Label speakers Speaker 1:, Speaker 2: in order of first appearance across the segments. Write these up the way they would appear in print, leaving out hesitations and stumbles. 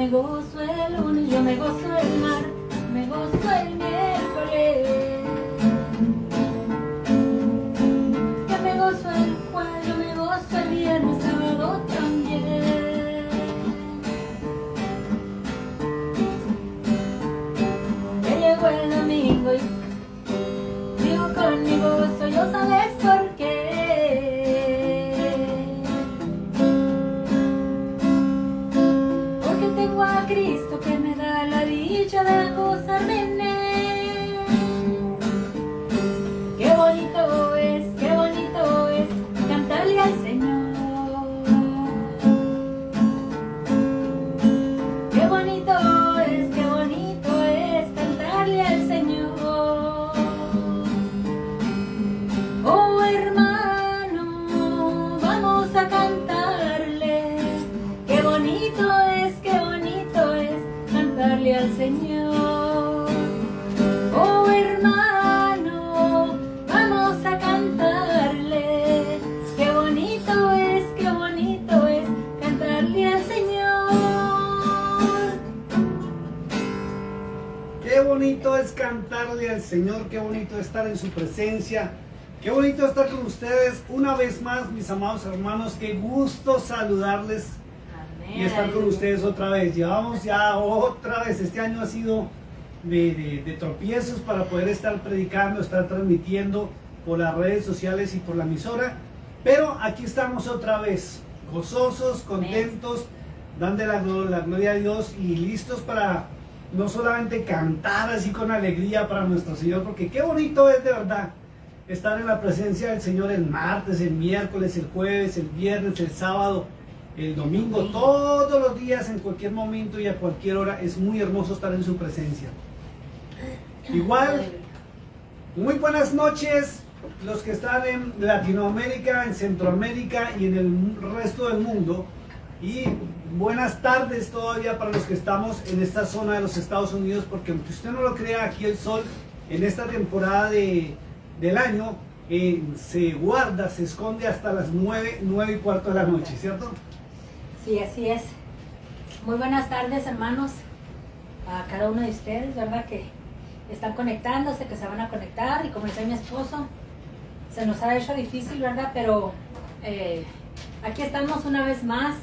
Speaker 1: me gozo el lunes, yo me gozo el martes, me gozo el miércoles. Yo me gozo el jueves, yo me gozo el viernes, sábado también. Ya llegó el domingo y digo con mi gozo, yo sabes por qué. Porque tengo a Cristo que me da la dicha de gozarme en Él. Qué bonito es cantarle al Señor. Qué bonito es cantarle al Señor. Oh hermano, vamos a cantarle. Qué bonito es cantarle al Señor. Oh hermano, vamos a cantarle. Qué bonito es cantarle al Señor.
Speaker 2: Qué bonito es cantarle al Señor, qué bonito estar en su presencia, qué bonito estar con ustedes una vez más, mis amados hermanos. Qué gusto saludarles y estar con ustedes otra vez. Llevamos ya otra vez, este año ha sido de tropiezos para poder estar predicando, estar transmitiendo por las redes sociales y por la emisora, pero aquí estamos otra vez, gozosos, contentos, dándole la gloria a Dios y listos para no solamente cantar así con alegría para nuestro Señor, porque qué bonito es de verdad estar en la presencia del Señor el martes, el miércoles, el jueves, el viernes, el sábado, el domingo, todos los días, en cualquier momento y a cualquier hora. Es muy hermoso estar en su presencia. Igual, muy buenas noches los que están en Latinoamérica, en Centroamérica y en el resto del mundo. Y buenas tardes todavía para los que estamos en esta zona de los Estados Unidos, porque aunque usted no lo crea, aquí el sol en esta temporada del año se guarda, se esconde hasta las 9:15 de la noche, ¿cierto?
Speaker 1: Sí, así es. Muy buenas tardes, hermanos, a cada uno de ustedes, ¿verdad? Que están conectándose, que se van a conectar, y como dice mi esposo, se nos ha hecho difícil, ¿verdad? Pero aquí estamos una vez más,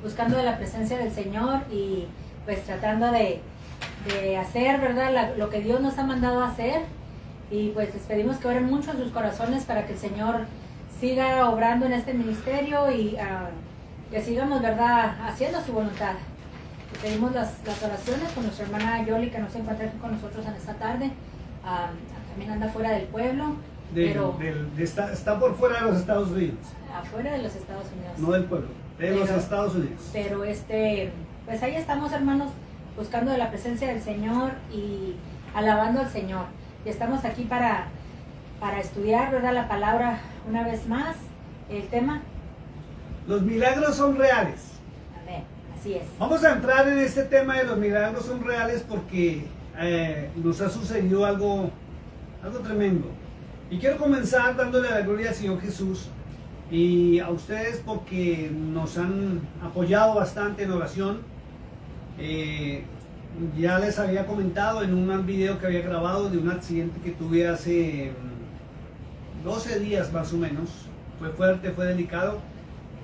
Speaker 1: buscando de la presencia del Señor y pues tratando de hacer, ¿verdad? Lo que Dios nos ha mandado a hacer. Y pues les pedimos que oren mucho en sus corazones para que el Señor siga obrando en este ministerio y que sigamos, ¿verdad?, haciendo su voluntad. Le pedimos las oraciones con nuestra hermana Yoli, que no se encuentra aquí con nosotros en esta tarde. También anda fuera del pueblo.
Speaker 2: Está por fuera de los Estados Unidos.
Speaker 1: Afuera de los Estados Unidos.
Speaker 2: No del pueblo, los Estados Unidos.
Speaker 1: Pero pues ahí estamos, hermanos, buscando de la presencia del Señor y alabando al Señor. Y estamos aquí para estudiar, ¿verdad?, la palabra una vez más. El tema:
Speaker 2: los milagros son reales.
Speaker 1: Amén, así es.
Speaker 2: Vamos a entrar en este tema de los milagros son reales porque nos ha sucedido algo tremendo. Y quiero comenzar dándole la gloria al Señor Jesús y a ustedes porque nos han apoyado bastante en oración. Ya les había comentado en un video que había grabado de un accidente que tuve hace 12 días más o menos. Fue fuerte, fue delicado,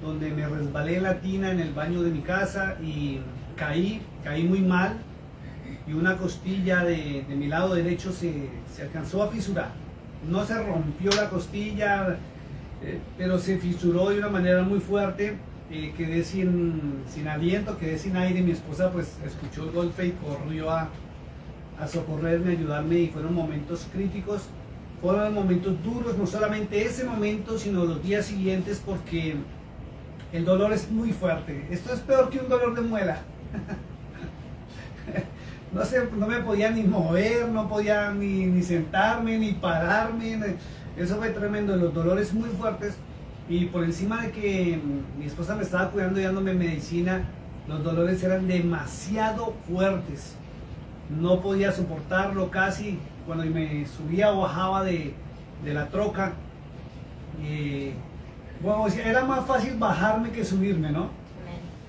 Speaker 2: donde me resbalé en la tina en el baño de mi casa y caí muy mal, y una costilla de mi lado derecho se alcanzó a fisurar. No se rompió la costilla, pero se fisuró de una manera muy fuerte. Quedé sin aliento, quedé sin aire. Mi esposa pues escuchó el golpe y corrió a socorrerme, a ayudarme, y fueron momentos críticos, fueron momentos duros, no solamente ese momento, sino los días siguientes, porque el dolor es muy fuerte. Esto es peor que un dolor de muela. No sé, no me podía ni mover, no podía ni sentarme, ni pararme. Eso fue tremendo, los dolores muy fuertes. Y por encima de que mi esposa me estaba cuidando y dándome medicina, los dolores eran demasiado fuertes. No podía soportarlo casi cuando me subía o bajaba de la troca. Bueno, era más fácil bajarme que subirme, ¿no?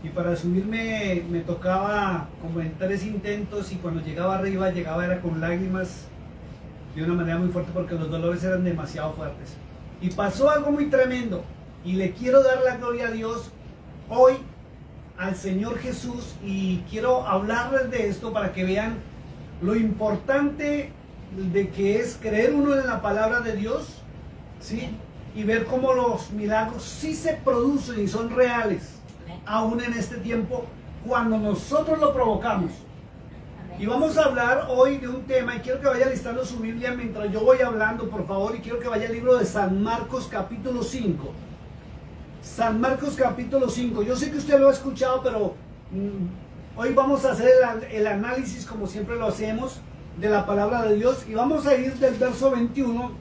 Speaker 2: y para subirme me tocaba como en 3 intentos, y cuando llegaba arriba era con lágrimas de una manera muy fuerte porque los dolores eran demasiado fuertes. Y pasó algo muy tremendo, y le quiero dar la gloria a Dios hoy, al Señor Jesús, y quiero hablarles de esto para que vean lo importante de que es creer uno en la palabra de Dios, ¿sí? Y ver cómo los milagros sí se producen y son reales, aún en este tiempo, cuando nosotros lo provocamos. Y vamos a hablar hoy de un tema, y quiero que vaya listando su Biblia mientras yo voy hablando, por favor, y quiero que vaya al libro de San Marcos capítulo 5. San Marcos capítulo 5. Yo sé que usted lo ha escuchado, pero hoy vamos a hacer el análisis, como siempre lo hacemos, de la palabra de Dios, y vamos a ir del verso 21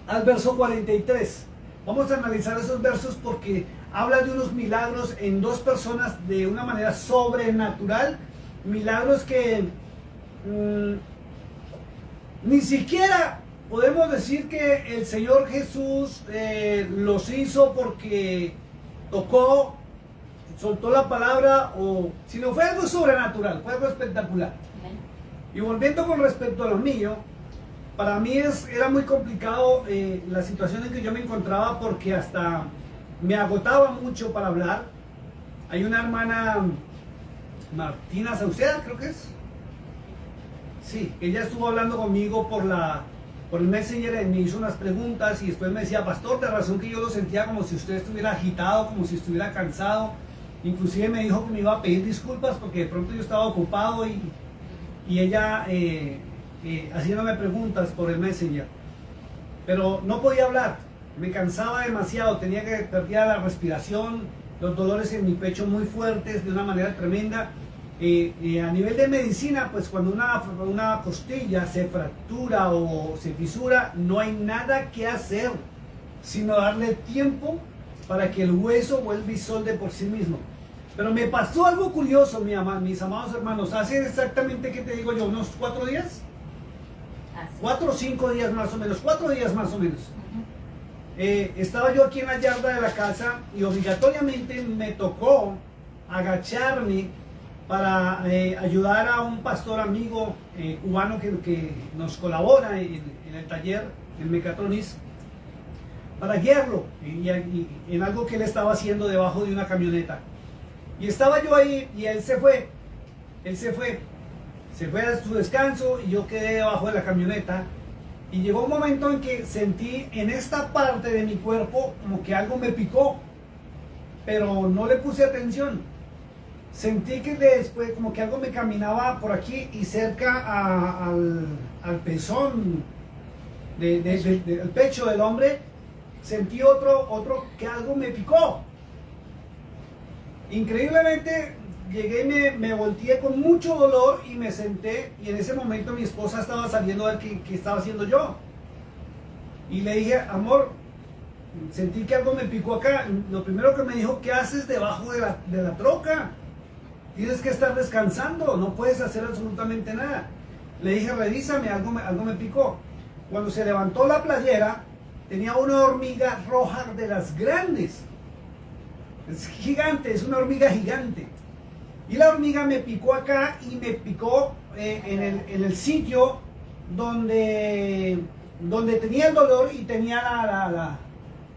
Speaker 2: al verso 43. Vamos a analizar esos versos porque habla de unos milagros en 2 personas de una manera sobrenatural, milagros que ni siquiera podemos decir que el Señor Jesús los hizo porque tocó, soltó la palabra, sino fue algo sobrenatural, fue algo espectacular. Y volviendo con respecto a lo mío, para mí era muy complicado la situación en que yo me encontraba, porque hasta me agotaba mucho para hablar. Hay una hermana, Martina Sauceda, creo que es. Sí, ella estuvo hablando conmigo por el Messenger, y me hizo unas preguntas, y después me decía: pastor, de razón que yo lo sentía como si usted estuviera agitado, como si estuviera cansado. Inclusive me dijo que me iba a pedir disculpas porque de pronto yo estaba ocupado, y ella haciéndome preguntas por el Messenger. Pero no podía hablar, me cansaba demasiado, perdía la respiración, los dolores en mi pecho muy fuertes de una manera tremenda. A nivel de medicina, pues cuando una costilla se fractura o se fisura, no hay nada que hacer sino darle tiempo para que el hueso vuelva y solde por sí mismo. Pero me pasó algo curioso, mis amados hermanos, hace exactamente, ¿qué te digo yo? ¿Unos 4 días? 4 o 5 días más o menos, 4 días más o menos. Estaba yo aquí en la yarda de la casa, y obligatoriamente me tocó agacharme para ayudar a un pastor amigo cubano que nos colabora en el taller, en Mecatronis, para guiarlo y en algo que él estaba haciendo debajo de una camioneta. Y estaba yo ahí, y él se fue a su descanso, y yo quedé debajo de la camioneta. Y llegó un momento en que sentí en esta parte de mi cuerpo como que algo me picó, pero no le puse atención. Sentí que después como que algo me caminaba por aquí y cerca al pezón del pecho del hombre. Sentí otro que algo me picó. Increíblemente llegué y me volteé con mucho dolor y me senté, y en ese momento mi esposa estaba saliendo a ver qué estaba haciendo yo. Y le dije: amor, sentí que algo me picó acá. Lo primero que me dijo: ¿qué haces debajo de la troca? Tienes que estar descansando, no puedes hacer absolutamente nada. Le dije: revísame, algo me picó. Cuando se levantó la playera, tenía una hormiga roja de las grandes. Es gigante, es una hormiga gigante. Y la hormiga me picó acá, y me picó en el sitio donde tenía el dolor, y tenía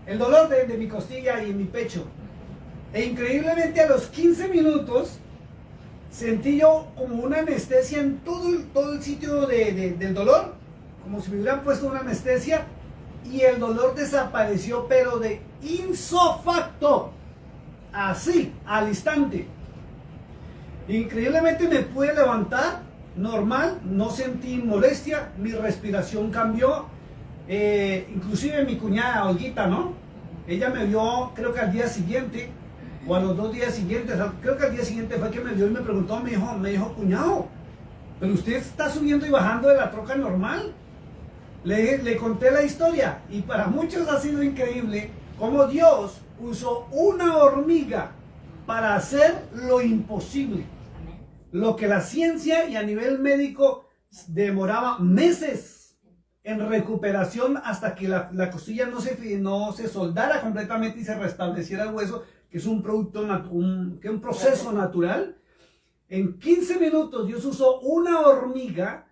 Speaker 2: el dolor de mi costilla y en mi pecho. E increíblemente a los 15 minutos sentí yo como una anestesia en todo el sitio del dolor, como si me hubieran puesto una anestesia, y el dolor desapareció, pero de ipso así, al instante. Increíblemente me pude levantar normal, no sentí molestia, mi respiración cambió. Inclusive mi cuñada Olguita, ¿no? Ella me vio, creo que al día siguiente, o a los 2 días siguientes, creo que al día siguiente fue que me vio y me preguntó, me dijo: cuñado, pero usted está subiendo y bajando de la troca normal. Le conté la historia, y para muchos ha sido increíble cómo Dios usó una hormiga para hacer lo imposible. Lo que la ciencia y a nivel médico demoraba meses en recuperación hasta que la costilla no se soldara completamente y se restableciera el hueso, que es un producto, un proceso natural. En 15 minutos Dios usó una hormiga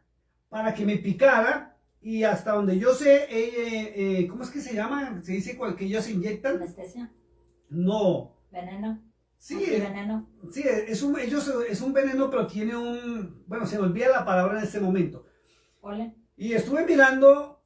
Speaker 2: para que me picara, y hasta donde yo sé, ¿cómo es que se llama? Se dice que ellos se inyectan.
Speaker 1: ¿Anestesia?
Speaker 2: No.
Speaker 1: ¿Veneno?
Speaker 2: Sí,
Speaker 1: veneno.
Speaker 2: Sí, es un veneno, pero tiene bueno, se me olvida la palabra en este momento.
Speaker 1: ¿Polen?
Speaker 2: Y estuve mirando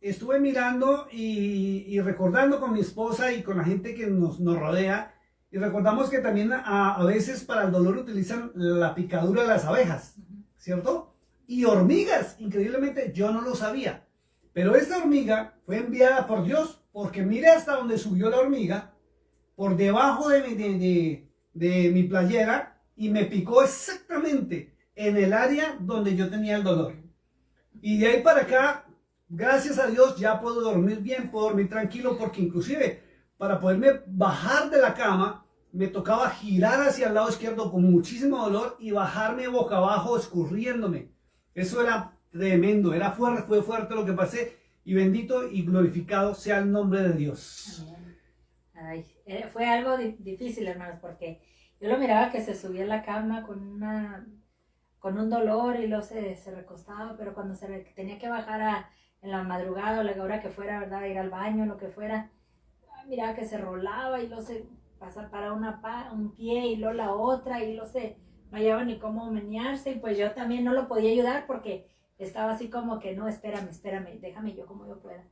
Speaker 2: y recordando con mi esposa y con la gente que nos rodea, y recordamos que también a veces para el dolor utilizan la picadura de las abejas, ¿cierto? Y hormigas, increíblemente yo no lo sabía. Pero esta hormiga fue enviada por Dios, porque mire hasta donde subió la hormiga, por debajo de mi playera, y me picó exactamente en el área donde yo tenía el dolor. Y de ahí para acá, gracias a Dios, ya puedo dormir bien, puedo dormir tranquilo, porque inclusive para poderme bajar de la cama, me tocaba girar hacia el lado izquierdo con muchísimo dolor y bajarme boca abajo escurriéndome. Eso era tremendo, fue fuerte lo que pasé, y bendito y glorificado sea el nombre de Dios.
Speaker 1: Ay, fue algo difícil, hermanos, porque yo lo miraba que se subía a la cama con un dolor y luego se recostaba, pero cuando tenía que bajar en la madrugada o la hora que fuera, ¿verdad? Ir al baño, lo que fuera, miraba que se rolaba y luego se pasaba para un pie y luego la otra, y luego no hallaba ni cómo menearse, y pues yo también no lo podía ayudar porque estaba así como que no, espérame, déjame yo como yo pueda.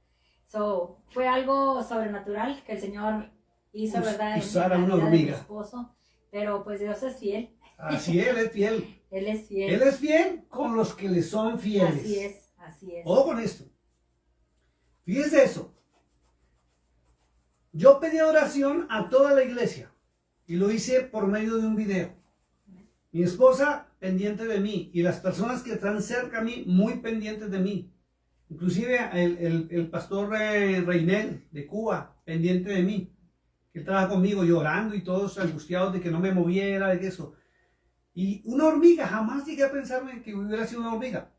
Speaker 1: Fue algo sobrenatural que el Señor hizo, ¿verdad?
Speaker 2: Usar a una hormiga.
Speaker 1: De mi esposo, pero pues Dios es fiel.
Speaker 2: Así Él es fiel.
Speaker 1: Él es fiel.
Speaker 2: Él es fiel con los que le son fieles.
Speaker 1: Así es.
Speaker 2: Ojo con esto. Fíjese eso. Yo pedí oración a toda la iglesia y lo hice por medio de un video. Mi esposa pendiente de mí, y las personas que están cerca a mí muy pendientes de mí. Inclusive el pastor Reinel de Cuba, pendiente de mí, que trabaja conmigo llorando y todos angustiados de que no me moviera, de eso. Y una hormiga, jamás llegué a pensarme que hubiera sido una hormiga.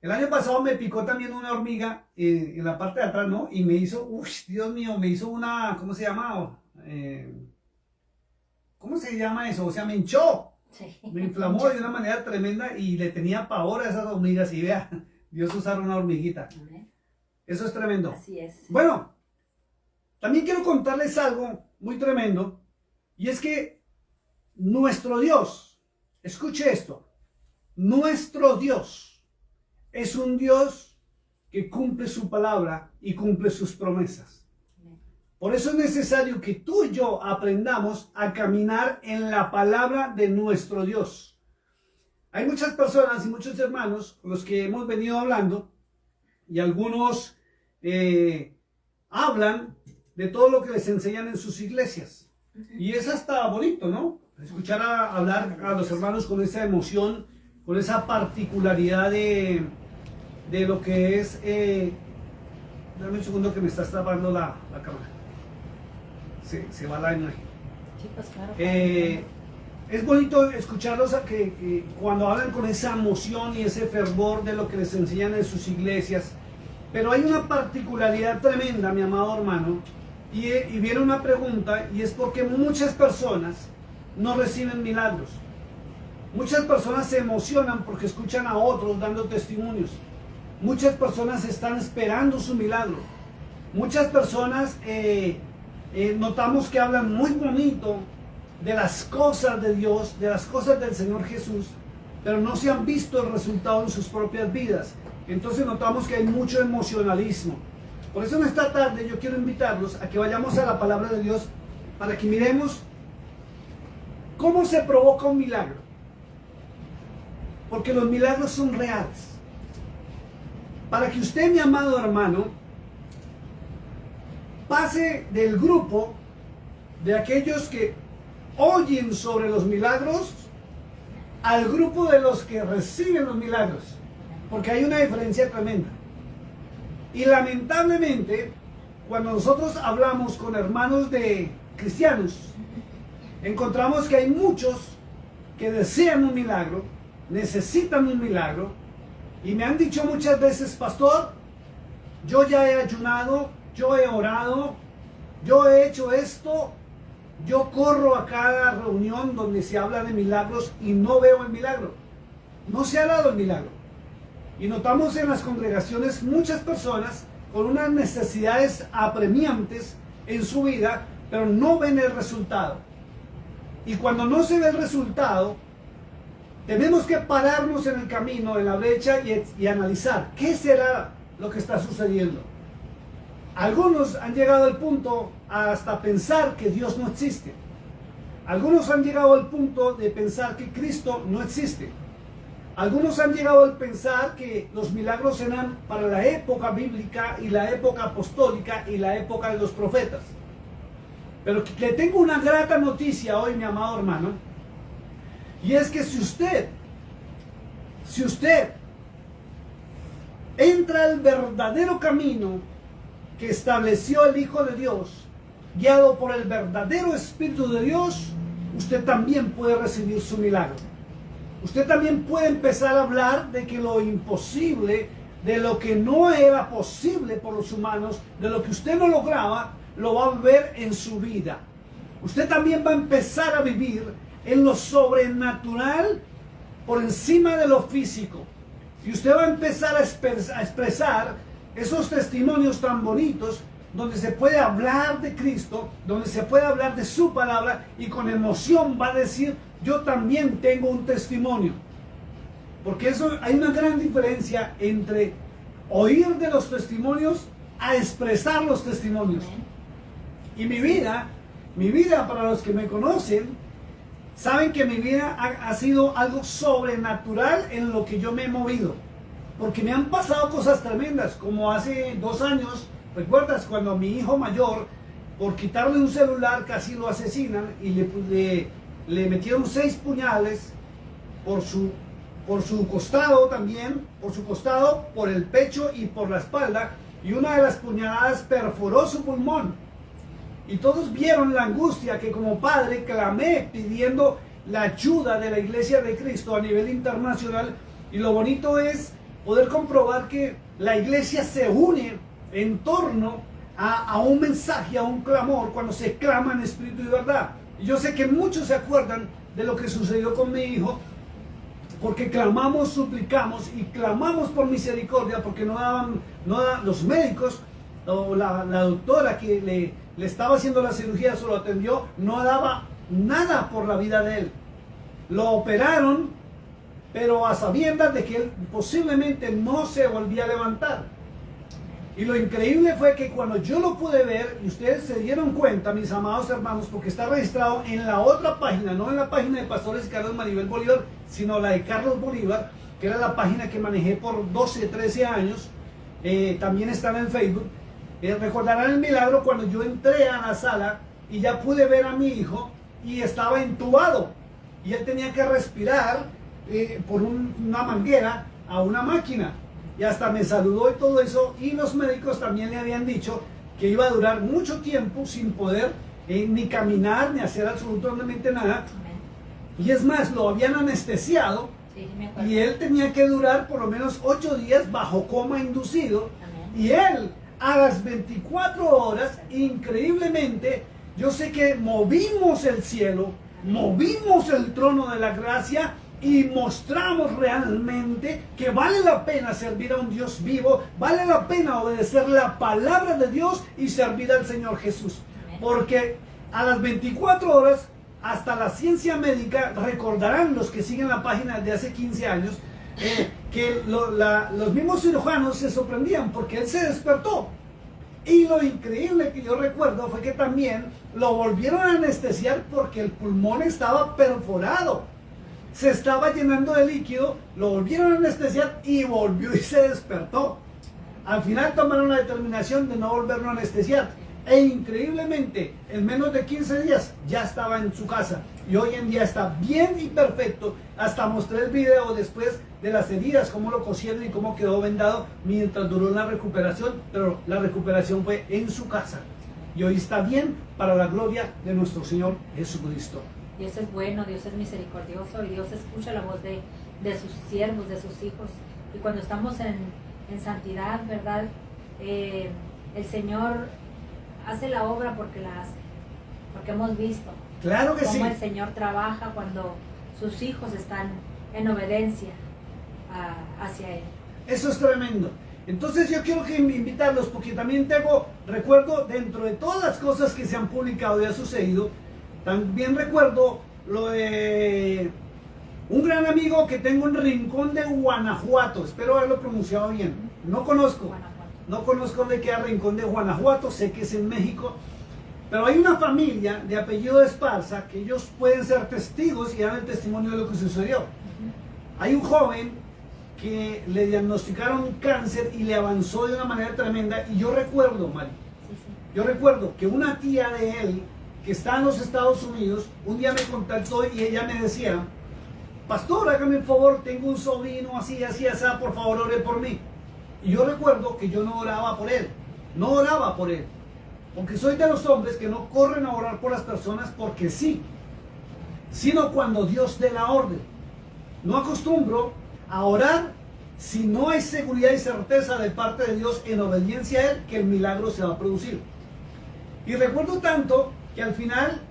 Speaker 2: El año pasado me picó también una hormiga en la parte de atrás, ¿no? Y me hizo, Dios mío, me hizo una, ¿cómo se llama? ¿Cómo se llama eso? O sea, me hinchó. Sí. Me inflamó de una manera tremenda y le tenía pavor a esas hormigas, y vea, Dios usar una hormiguita. Eso es tremendo.
Speaker 1: Así es.
Speaker 2: Bueno, también quiero contarles algo muy tremendo, y es que nuestro Dios, escuche esto, nuestro Dios es un Dios que cumple su palabra y cumple sus promesas. Por eso es necesario que tú y yo aprendamos a caminar en la palabra de nuestro Dios. Hay muchas personas y muchos hermanos con los que hemos venido hablando, y algunos hablan de todo lo que les enseñan en sus iglesias. Y es hasta bonito, ¿no? Escuchar hablar a los hermanos con esa emoción, con esa particularidad de lo que es... dame un segundo que me está tapando la cámara. Se va la imagen.
Speaker 1: Sí, pues claro.
Speaker 2: Es bonito escucharlos que cuando hablan con esa emoción y ese fervor de lo que les enseñan en sus iglesias. Pero hay una particularidad tremenda, mi amado hermano, y viene una pregunta, y es porque muchas personas no reciben milagros. Muchas personas se emocionan porque escuchan a otros dando testimonios. Muchas personas están esperando su milagro. Muchas personas notamos que hablan muy bonito de las cosas de Dios, de las cosas del Señor Jesús, pero no se han visto el resultado en sus propias vidas. Entonces notamos que hay mucho emocionalismo. Por eso en esta tarde yo quiero invitarlos a que vayamos a la palabra de Dios para que miremos cómo se provoca un milagro. Porque los milagros son reales. Para que usted, mi amado hermano, pase del grupo de aquellos que oyen sobre los milagros al grupo de los que reciben los milagros, porque hay una diferencia tremenda. Y lamentablemente, cuando nosotros hablamos con hermanos de cristianos, encontramos que hay muchos que desean un milagro, necesitan un milagro, y me han dicho muchas veces: pastor, yo ya he ayunado, yo he orado, yo he hecho esto, Yo corro a cada reunión donde se habla de milagros y no veo el milagro. No se ha dado el milagro. Y notamos en las congregaciones muchas personas con unas necesidades apremiantes en su vida, pero no ven el resultado. Y cuando no se ve el resultado, tenemos que pararnos en el camino, en la brecha y analizar qué será lo que está sucediendo. Algunos han llegado al punto hasta pensar que Dios no existe. Algunos han llegado al punto de pensar que Cristo no existe. Algunos han llegado a pensar que los milagros eran para la época bíblica y la época apostólica y la época de los profetas. Pero le tengo una grata noticia hoy, mi amado hermano, y es que si usted entra al verdadero camino que estableció el Hijo de Dios, guiado por el verdadero Espíritu de Dios, usted también puede recibir su milagro. Usted también puede empezar a hablar de que lo imposible, de lo que no era posible por los humanos, de lo que usted no lograba, lo va a ver en su vida. Usted también va a empezar a vivir en lo sobrenatural por encima de lo físico. Y usted va a empezar a expresar esos testimonios tan bonitos donde se puede hablar de Cristo, donde se puede hablar de su palabra y con emoción va a decir: yo también tengo un testimonio. Porque eso, hay una gran diferencia entre oír de los testimonios a expresar los testimonios. Y mi vida, para los que me conocen, saben que mi vida ha sido algo sobrenatural en lo que yo me he movido. Porque me han pasado cosas tremendas, como hace 2 años, ¿recuerdas cuando a mi hijo mayor, por quitarle un celular, casi lo asesinan y le metieron 6 puñales por su costado también, por el pecho y por la espalda, y una de las puñaladas perforó su pulmón? Y todos vieron la angustia que como padre clamé pidiendo la ayuda de la Iglesia de Cristo a nivel internacional. Y lo bonito es poder comprobar que la iglesia se une en torno a un mensaje, a un clamor, cuando se clama en espíritu y verdad. Y yo sé que muchos se acuerdan de lo que sucedió con mi hijo, porque clamamos, suplicamos y clamamos por misericordia, porque no daban los médicos o la doctora que le estaba haciendo la cirugía, se lo atendió, no daba nada por la vida de él. Lo operaron, pero a sabiendas de que él posiblemente no se volvía a levantar. Y lo increíble fue que cuando yo lo pude ver, y ustedes se dieron cuenta, mis amados hermanos, porque está registrado en la otra página, no en la página de Pastores Carlos Maribel Bolívar, sino la de Carlos Bolívar, que era la página que manejé por 12, 13 años, también están en Facebook. Recordarán el milagro cuando yo entré a la sala y ya pude ver a mi hijo y estaba entubado, y él tenía que respirar por una manguera a una máquina, y hasta me saludó y todo eso, y los médicos también le habían dicho que iba a durar mucho tiempo sin poder ni caminar ni hacer absolutamente nada. Y es más, lo habían anestesiado, y él tenía que durar por lo menos 8 días bajo coma inducido. Y él, a las 24 horas, increíblemente, yo sé que movimos el cielo, movimos el trono de la gracia y mostramos realmente que vale la pena servir a un Dios vivo, vale la pena obedecer la palabra de Dios y servir al Señor Jesús. Porque a las 24 horas, hasta la ciencia médica, recordarán los que siguen la página de hace 15 años, que los mismos cirujanos se sorprendían porque él se despertó. Y lo increíble que yo recuerdo fue que también lo volvieron a anestesiar porque el pulmón estaba perforado, se estaba llenando de líquido, lo volvieron a anestesiar y volvió y se despertó. Al final tomaron la determinación de no volverlo a anestesiar, e increíblemente en menos de 15 días ya estaba en su casa, y hoy en día está bien y perfecto. Hasta mostré el video después de las heridas, cómo lo cosieron y cómo quedó vendado mientras duró la recuperación, pero la recuperación fue en su casa, y hoy está bien para la gloria de nuestro Señor Jesucristo.
Speaker 1: Dios es bueno, Dios es misericordioso, y Dios escucha la voz de sus siervos, de sus hijos. Y cuando estamos en santidad, ¿verdad? El Señor hace la obra porque la hace. porque hemos visto
Speaker 2: Claro que
Speaker 1: cómo
Speaker 2: sí.
Speaker 1: el Señor trabaja cuando sus hijos están en obediencia hacia Él.
Speaker 2: Eso es tremendo. Entonces yo quiero invitarlos, porque también recuerdo dentro de todas las cosas que se han publicado y ha sucedido, también recuerdo lo de un gran amigo que tengo en Rincón de Guanajuato. Espero haberlo pronunciado bien. No conozco de qué Rincón de Guanajuato, sé que es en México. Pero hay una familia de apellido Esparza que ellos pueden ser testigos y dan el testimonio de lo que sucedió. Hay un joven que le diagnosticaron cáncer y le avanzó de una manera tremenda. Y yo recuerdo, Mari, yo recuerdo que una tía de él, que está en los Estados Unidos, un día me contactó y ella me decía: pastor, hágame un favor, tengo un sobrino así, así, así, por favor, ore por mí. Y yo recuerdo que yo no oraba por él, porque soy de los hombres que no corren a orar por las personas porque sí, sino cuando Dios dé la orden. No acostumbro a orar si no hay seguridad y certeza de parte de Dios en obediencia a Él que el milagro se va a producir. Y recuerdo tanto que al final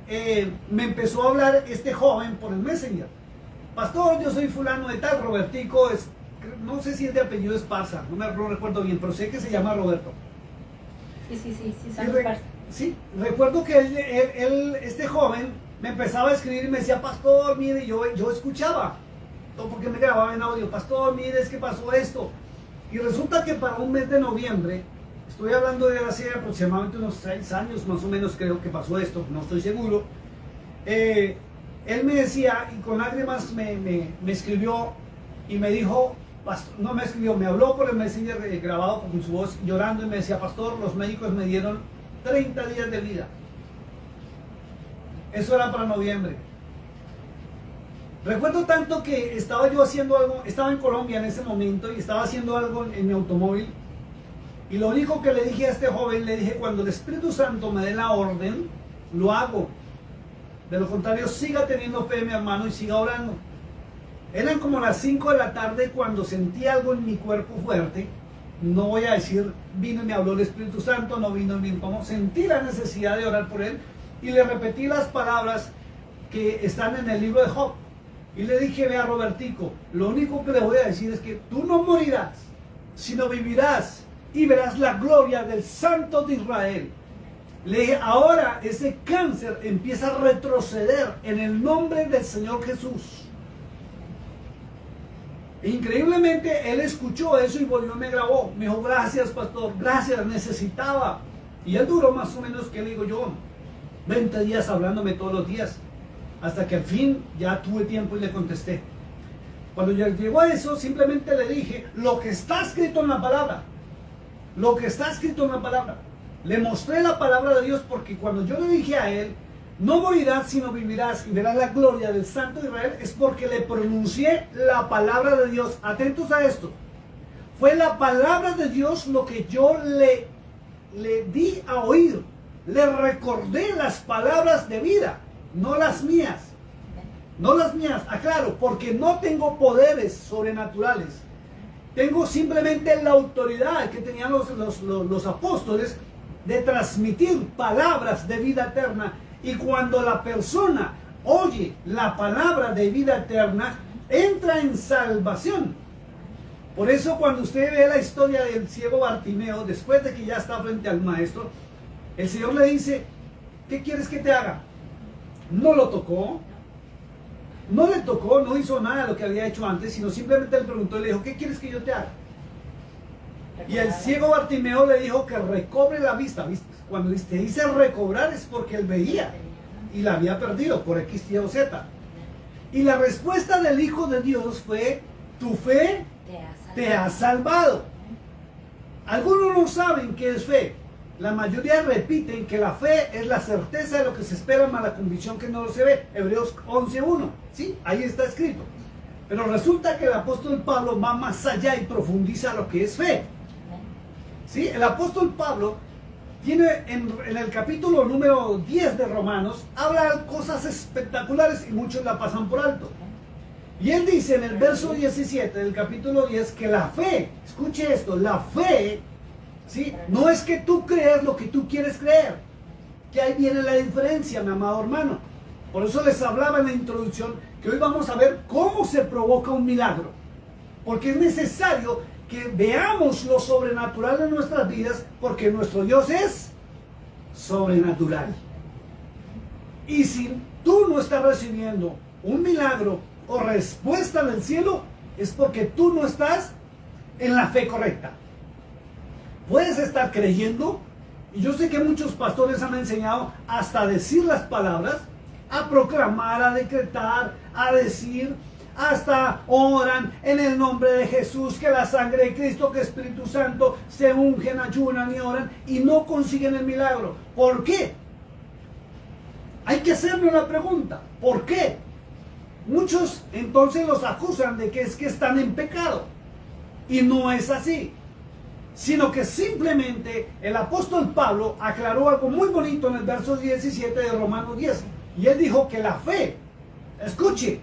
Speaker 2: me empezó a hablar este joven por el Messenger: pastor, yo soy fulano de tal, Robertico, no sé si es de apellido Esparza, no recuerdo bien, pero sé que se llama Roberto. Sí, recuerdo que este joven me empezaba a escribir y me decía: pastor, mire, yo escuchaba, porque me grababa en audio: pastor, mire, es que pasó esto. Y resulta que para un mes de noviembre, estoy hablando de hace aproximadamente unos 6 años más o menos, creo que pasó esto, no estoy seguro. Él me decía, y con lágrimas me escribió y me dijo, no me escribió, me habló por el Messenger grabado con su voz, llorando, y me decía: pastor, los médicos me dieron 30 días de vida. Eso era para noviembre. Recuerdo tanto que estaba yo haciendo algo, estaba en Colombia en ese momento y estaba haciendo algo en mi automóvil, y lo único que le dije a este joven, le dije: cuando el Espíritu Santo me dé la orden, lo hago. De lo contrario, siga teniendo fe, mi hermano, y siga orando. Eran como las 5 de la tarde cuando sentí algo en mi cuerpo fuerte. No voy a decir vino y me habló el Espíritu Santo, no vino y me incomodó. Sentí la necesidad de orar por él y le repetí las palabras que están en el libro de Job. Y le dije: vea, Robertico, lo único que le voy a decir es que tú no morirás, sino vivirás y verás la gloria del Santo de Israel. Le dije: ahora ese cáncer empieza a retroceder en el nombre del Señor Jesús. Increíblemente él escuchó eso y volvió y me grabó. Me dijo: gracias, pastor, gracias, necesitaba. Y él duró más o menos, ¿qué le digo yo? 20 días hablándome todos los días, hasta que al fin ya tuve tiempo y le contesté. Cuando ya llegó a eso, simplemente le dije lo que está escrito en la palabra. Lo que está escrito en la palabra. Le mostré la palabra de Dios, porque cuando yo le dije a él: no morirás sino vivirás y verás la gloria del Santo de Israel, es porque le pronuncié la palabra de Dios. Atentos a esto. Fue la palabra de Dios lo que yo le di a oír. Le recordé las palabras de vida, no las mías. No las mías, aclaro, porque no tengo poderes sobrenaturales. Tengo simplemente la autoridad que tenían los apóstoles de transmitir palabras de vida eterna. Y cuando la persona oye la palabra de vida eterna, entra en salvación. Por eso cuando usted ve la historia del ciego Bartimeo, después de que ya está frente al maestro, el Señor le dice: ¿qué quieres que te haga? No lo tocó, no le tocó, no hizo nada de lo que había hecho antes, sino simplemente le preguntó y le dijo: ¿qué quieres que yo te haga? Y el ciego Bartimeo le dijo que recobre la vista. Cuando te dice recobrar es porque él veía y la había perdido por X, Y o Z. Y la respuesta del Hijo de Dios fue: tu fe te ha salvado. Algunos no saben qué es fe. La mayoría repiten que la fe es la certeza de lo que se espera, más la convicción que no se ve. Hebreos 11:1. ¿Sí? Ahí está escrito. Pero resulta que el apóstol Pablo va más allá y profundiza lo que es fe. ¿Sí? El apóstol Pablo tiene en el capítulo número 10 de Romanos, habla cosas espectaculares y muchos la pasan por alto. Y él dice en el verso 17 del capítulo 10 que la fe, escuche esto, la fe, ¿sí?, no es que tú creas lo que tú quieres creer. que ahí viene la diferencia, mi amado hermano. Por eso les hablaba en la introducción que hoy vamos a ver cómo se provoca un milagro. Porque es necesario que veamos lo sobrenatural en nuestras vidas, porque nuestro Dios es sobrenatural. Y si tú no estás recibiendo un milagro o respuesta del cielo, es porque tú no estás en la fe correcta. Puedes estar creyendo, y yo sé que muchos pastores han enseñado hasta a decir las palabras, a proclamar, a decretar, a decir, hasta oran en el nombre de Jesús, que la sangre de Cristo, que Espíritu Santo, se ungen, ayunan y oran y no consiguen el milagro. ¿Por qué? Hay que hacerme una pregunta. ¿Por qué? Muchos entonces los acusan de que es que están en pecado. Y no es así. Sino que simplemente el apóstol Pablo aclaró algo muy bonito en el verso 17 de Romanos 10. Y él dijo que la fe, escuche,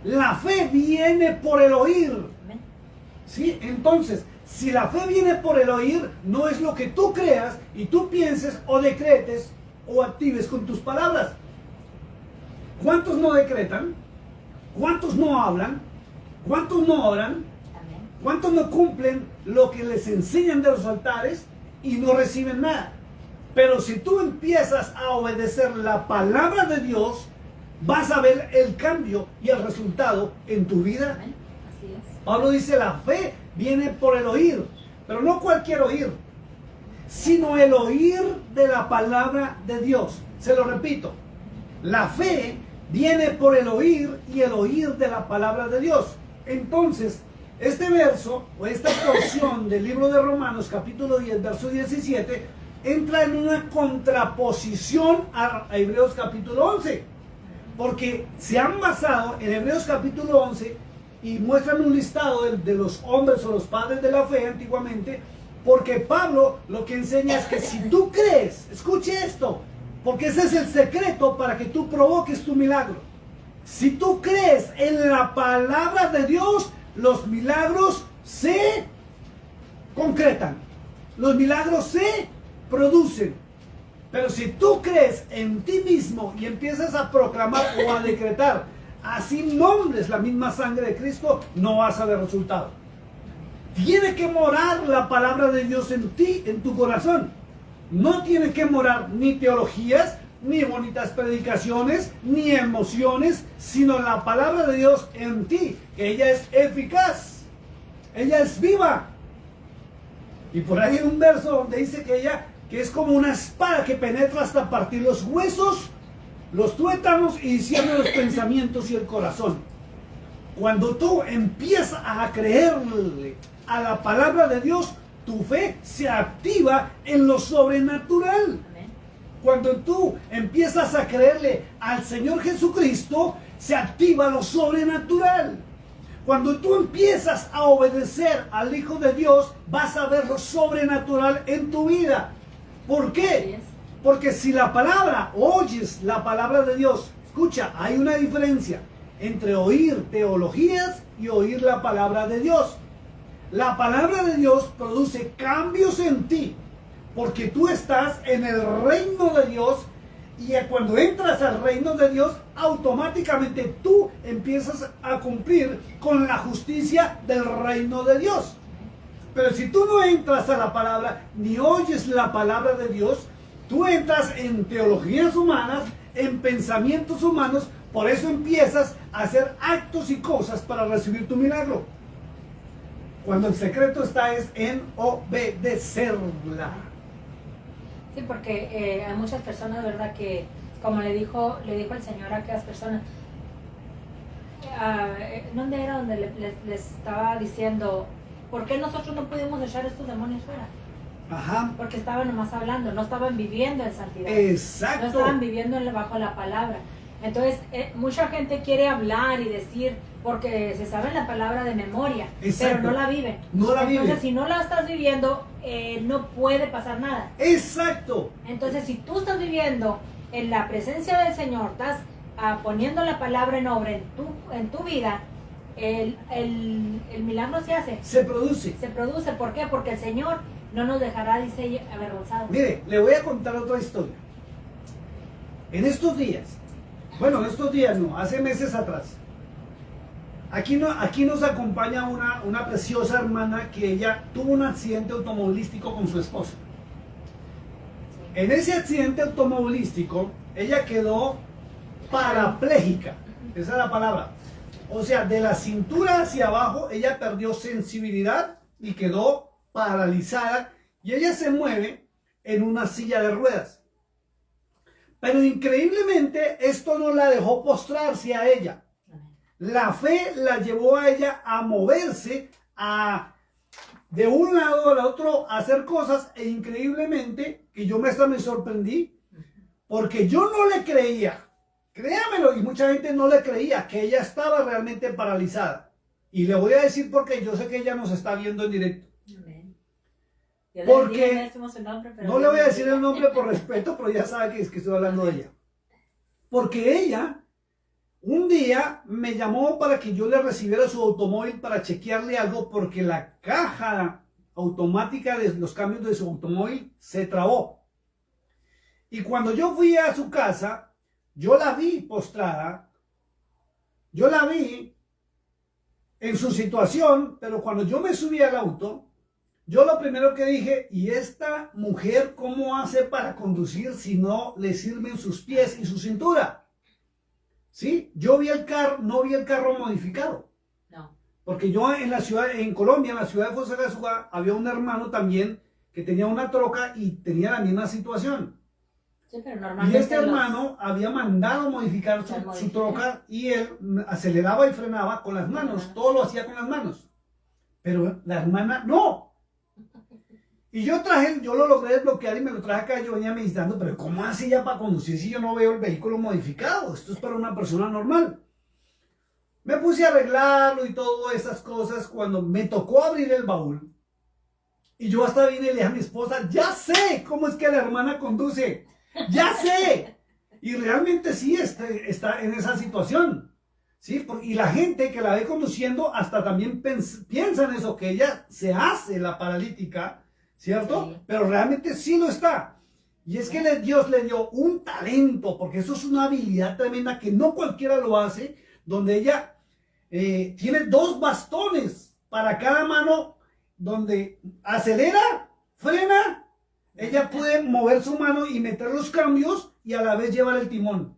Speaker 2: la fe viene por el oír. ¿Sí? Entonces, si la fe viene por el oír, no es lo que tú creas y tú pienses o decretes o actives con tus palabras. ¿Cuántos no decretan? ¿Cuántos no hablan? ¿Cuántos no oran? ¿Cuántos no cumplen lo que les enseñan de los altares y no reciben nada? Pero si tú empiezas a obedecer la palabra de Dios, vas a ver el cambio y el resultado en tu vida.
Speaker 1: Amén. Así es.
Speaker 2: Pablo dice, la fe viene por el oír, pero no cualquier oír, sino el oír de la palabra de Dios. Se lo repito, la fe viene por el oír y el oír de la palabra de Dios. Entonces, este verso o esta porción del libro de Romanos capítulo 10, verso 17, entra en una contraposición a Hebreos capítulo 11. Porque se han basado en Hebreos capítulo 11 y muestran un listado de los hombres o los padres de la fe antiguamente, porque Pablo lo que enseña es que si tú crees, escuche esto, porque ese es el secreto para que tú provoques tu milagro. Si tú crees en la palabra de Dios, los milagros se concretan, los milagros se producen. Pero si tú crees en ti mismo y empiezas a proclamar o a decretar, así nombres la misma sangre de Cristo, no vas a ver resultado. Tiene que morar la palabra de Dios en ti, en tu corazón. No tiene que morar ni teologías, ni bonitas predicaciones, ni emociones, sino la palabra de Dios en ti, que ella es eficaz, ella es viva. Y por ahí hay un verso donde dice que ella, que es como una espada que penetra hasta partir los huesos, los tuétanos y discierne los pensamientos y el corazón. Cuando tú empiezas a creerle a la palabra de Dios, tu fe se activa en lo sobrenatural. Cuando tú empiezas a creerle al Señor Jesucristo, se activa lo sobrenatural. Cuando tú empiezas a obedecer al Hijo de Dios, vas a ver lo sobrenatural en tu vida. ¿Por qué? Porque si la palabra, oyes la palabra de Dios, escucha, hay una diferencia entre oír teologías y oír la palabra de Dios. La palabra de Dios produce cambios en ti, porque tú estás en el reino de Dios y cuando entras al reino de Dios, automáticamente tú empiezas a cumplir con la justicia del reino de Dios. Pero si tú no entras a la palabra, ni oyes la palabra de Dios, tú entras en teologías humanas, en pensamientos humanos, por eso empiezas a hacer actos y cosas para recibir tu milagro. Cuando el secreto está es en obedecerla.
Speaker 1: Sí, porque hay muchas personas, ¿verdad? Que como le dijo el Señor a aquellas personas, ¿dónde era donde les estaba diciendo, ¿por qué nosotros no pudimos echar estos demonios fuera?
Speaker 2: Ajá.
Speaker 1: Porque estaban nomás hablando, no estaban viviendo en santidad.
Speaker 2: Exacto.
Speaker 1: No estaban viviendo bajo la palabra. Entonces, mucha gente quiere hablar y decir, porque se sabe la palabra de memoria,
Speaker 2: exacto,
Speaker 1: pero no la viven.
Speaker 2: No la viven.
Speaker 1: Entonces, si no la estás viviendo, no puede pasar nada.
Speaker 2: Exacto.
Speaker 1: Entonces, si tú estás viviendo en la presencia del Señor, estás poniendo la palabra en obra en tu vida, el milagro se hace.
Speaker 2: Se produce.
Speaker 1: Se produce. ¿Por qué? Porque el Señor no nos dejará, dice, avergonzados.
Speaker 2: Mire, le voy a contar otra historia. En estos días, bueno, en estos días no, hace meses atrás, aquí nos acompaña una preciosa hermana que ella tuvo un accidente automovilístico con su esposo. En ese accidente automovilístico, ella quedó parapléjica, esa es la palabra. O sea, de la cintura hacia abajo, ella perdió sensibilidad y quedó paralizada. Y ella se mueve en una silla de ruedas. Pero increíblemente, esto no la dejó postrarse a ella. La fe la llevó a ella a moverse, de un lado al otro, a hacer cosas. E increíblemente, que yo me sorprendí, porque yo no le creía. Créamelo, y mucha gente no le creía que ella estaba realmente paralizada. Y le voy a decir porque yo sé que ella nos está viendo en directo. Porque no le voy a decir el nombre por respeto, pero ya sabe que estoy hablando de ella. Porque ella un día me llamó para que yo le recibiera su automóvil para chequearle algo, porque la caja automática de los cambios de su automóvil se trabó. Y cuando yo fui a su casa, yo la vi postrada, yo la vi en su situación, pero cuando yo me subí al auto, yo lo primero que dije, ¿y esta mujer cómo hace para conducir si no le sirven sus pies y su cintura? ¿Sí? Yo vi el carro, no vi el carro modificado. No. Porque yo en la ciudad, en Colombia, en la ciudad de Fusagasugá, había un hermano también que tenía una troca y tenía la misma situación.
Speaker 1: Sí, pero normalmente
Speaker 2: y este hermano había mandado modificar su troca, y él aceleraba y frenaba con las manos, todo lo hacía con las manos. Pero la hermana no. Y yo lo logré desbloquear y me lo traje acá. Yo venía meditando, pero ¿cómo hace ella para conducir si yo no veo el vehículo modificado? Esto es para una persona normal. Me puse a arreglarlo y todas esas cosas cuando me tocó abrir el baúl. Y yo hasta vine y le dije a mi esposa, ya sé cómo es que la hermana conduce. ¡Ya sé! Y realmente sí está en esa situación. ¿Sí? Y la gente que la ve conduciendo hasta también piensa en eso, que ella se hace la paralítica, ¿cierto? Sí. Pero realmente sí lo está. Y es que Dios le dio un talento, porque eso es una habilidad tremenda que no cualquiera lo hace, donde ella tiene 2 bastones para cada mano, donde acelera, frena. Ella puede mover su mano y meter los cambios y a la vez llevar el timón.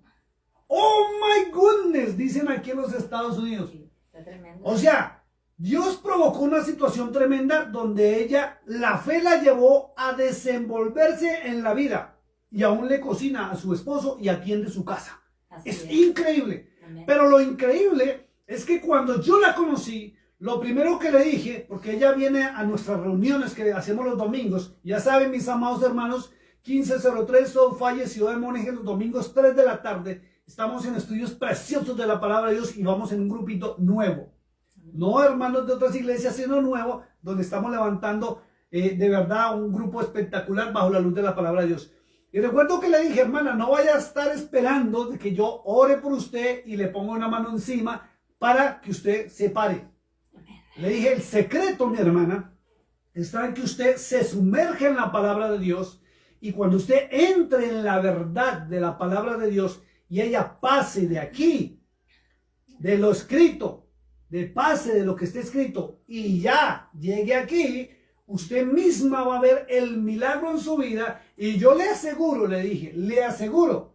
Speaker 2: ¡Oh, my goodness! Dicen aquí en los Estados Unidos. Sí, está tremendo. O sea, Dios provocó una situación tremenda donde ella, la fe la llevó a desenvolverse en la vida. Y aún le cocina a su esposo y atiende su casa. Es increíble. Amén. Pero lo increíble es que cuando yo la conocí, lo primero que le dije, porque ella viene a nuestras reuniones que hacemos los domingos, ya saben mis amados hermanos, 1503 South Falle, Ciudad de Monje, los domingos 3 de la tarde, estamos en estudios preciosos de la palabra de Dios y vamos en un grupito nuevo. No hermanos de otras iglesias, sino nuevo, donde estamos levantando de verdad un grupo espectacular bajo la luz de la palabra de Dios. Y recuerdo que le dije, hermana, no vaya a estar esperando de que yo ore por usted y le ponga una mano encima para que usted se pare. Le dije, el secreto, mi hermana, está en que usted se sumerge en la palabra de Dios, y cuando usted entre en la verdad de la palabra de Dios y ella pase de aquí, de lo escrito, pase de lo que está escrito y ya llegue aquí, usted misma va a ver el milagro en su vida. Y yo le aseguro, le dije, le aseguro,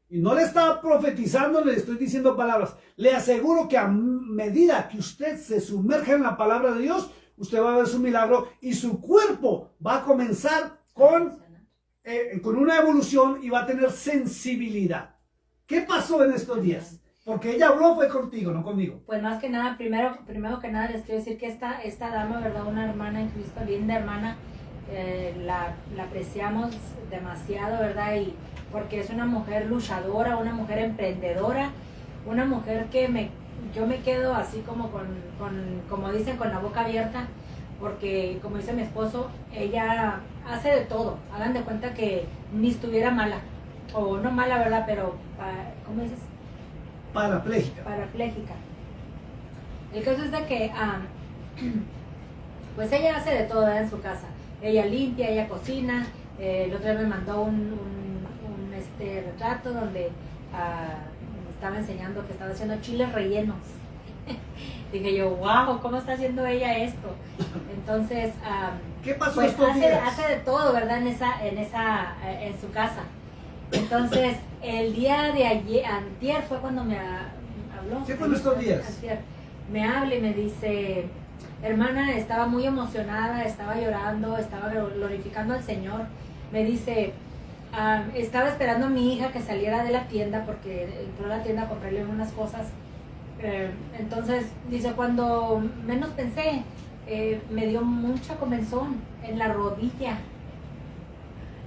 Speaker 2: y no le estaba profetizando, le estoy diciendo palabras, le aseguro que a medida que usted se sumerge en la palabra de Dios, usted va a ver su milagro y su cuerpo va a comenzar con una evolución y va a tener sensibilidad. ¿Qué pasó en estos días? Porque ella habló fue contigo, no conmigo.
Speaker 1: Pues más que nada, primero que nada les quiero decir que esta dama, ¿verdad? Una hermana en Cristo, linda hermana, la apreciamos demasiado, ¿verdad? Y porque es una mujer luchadora, una mujer emprendedora, una mujer que yo me quedo así como como dicen, con la boca abierta, porque como dice mi esposo, ella hace de todo. Hagan de cuenta que ni estuviera mala, o no mala, ¿verdad? Pero, ¿cómo dices? Parapléjica. El caso es de que pues ella hace de todo, ¿verdad? En su casa. Ella limpia, ella cocina. El otro día me mandó este retrato donde me estaba enseñando que estaba haciendo chiles rellenos. Dije yo, wow, ¿cómo está haciendo ella esto? Entonces,
Speaker 2: ¿qué pasó
Speaker 1: pues
Speaker 2: estos días?
Speaker 1: hace de todo, ¿verdad? En su casa. Entonces, el día de ayer, antier fue cuando me habló.
Speaker 2: ¿Qué fue estos días?
Speaker 1: Antier, me habla y me dice, hermana, estaba muy emocionada, estaba llorando, estaba glorificando al Señor. Me dice, estaba esperando a mi hija que saliera de la tienda porque entró a la tienda a comprarle unas cosas. Entonces, dice, cuando menos pensé, me dio mucha comezón en la rodilla.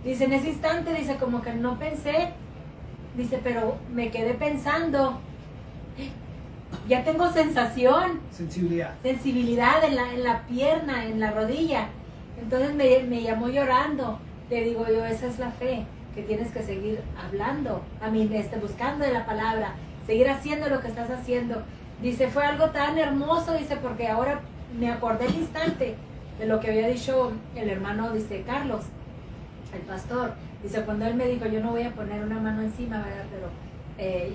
Speaker 1: Dice, en ese instante, dice, como que no pensé, dice, pero me quedé pensando, ya tengo sensibilidad en la pierna, en la rodilla. Entonces me llamó llorando. Le digo yo, esa es la fe, que tienes que seguir hablando, buscando de la palabra, seguir haciendo lo que estás haciendo. Dice, fue algo tan hermoso, dice, porque ahora me acordé el instante de lo que había dicho el hermano, dice, Carlos, el pastor. Dice, cuando él me dijo, yo no voy a poner una mano encima, ¿verdad? Pero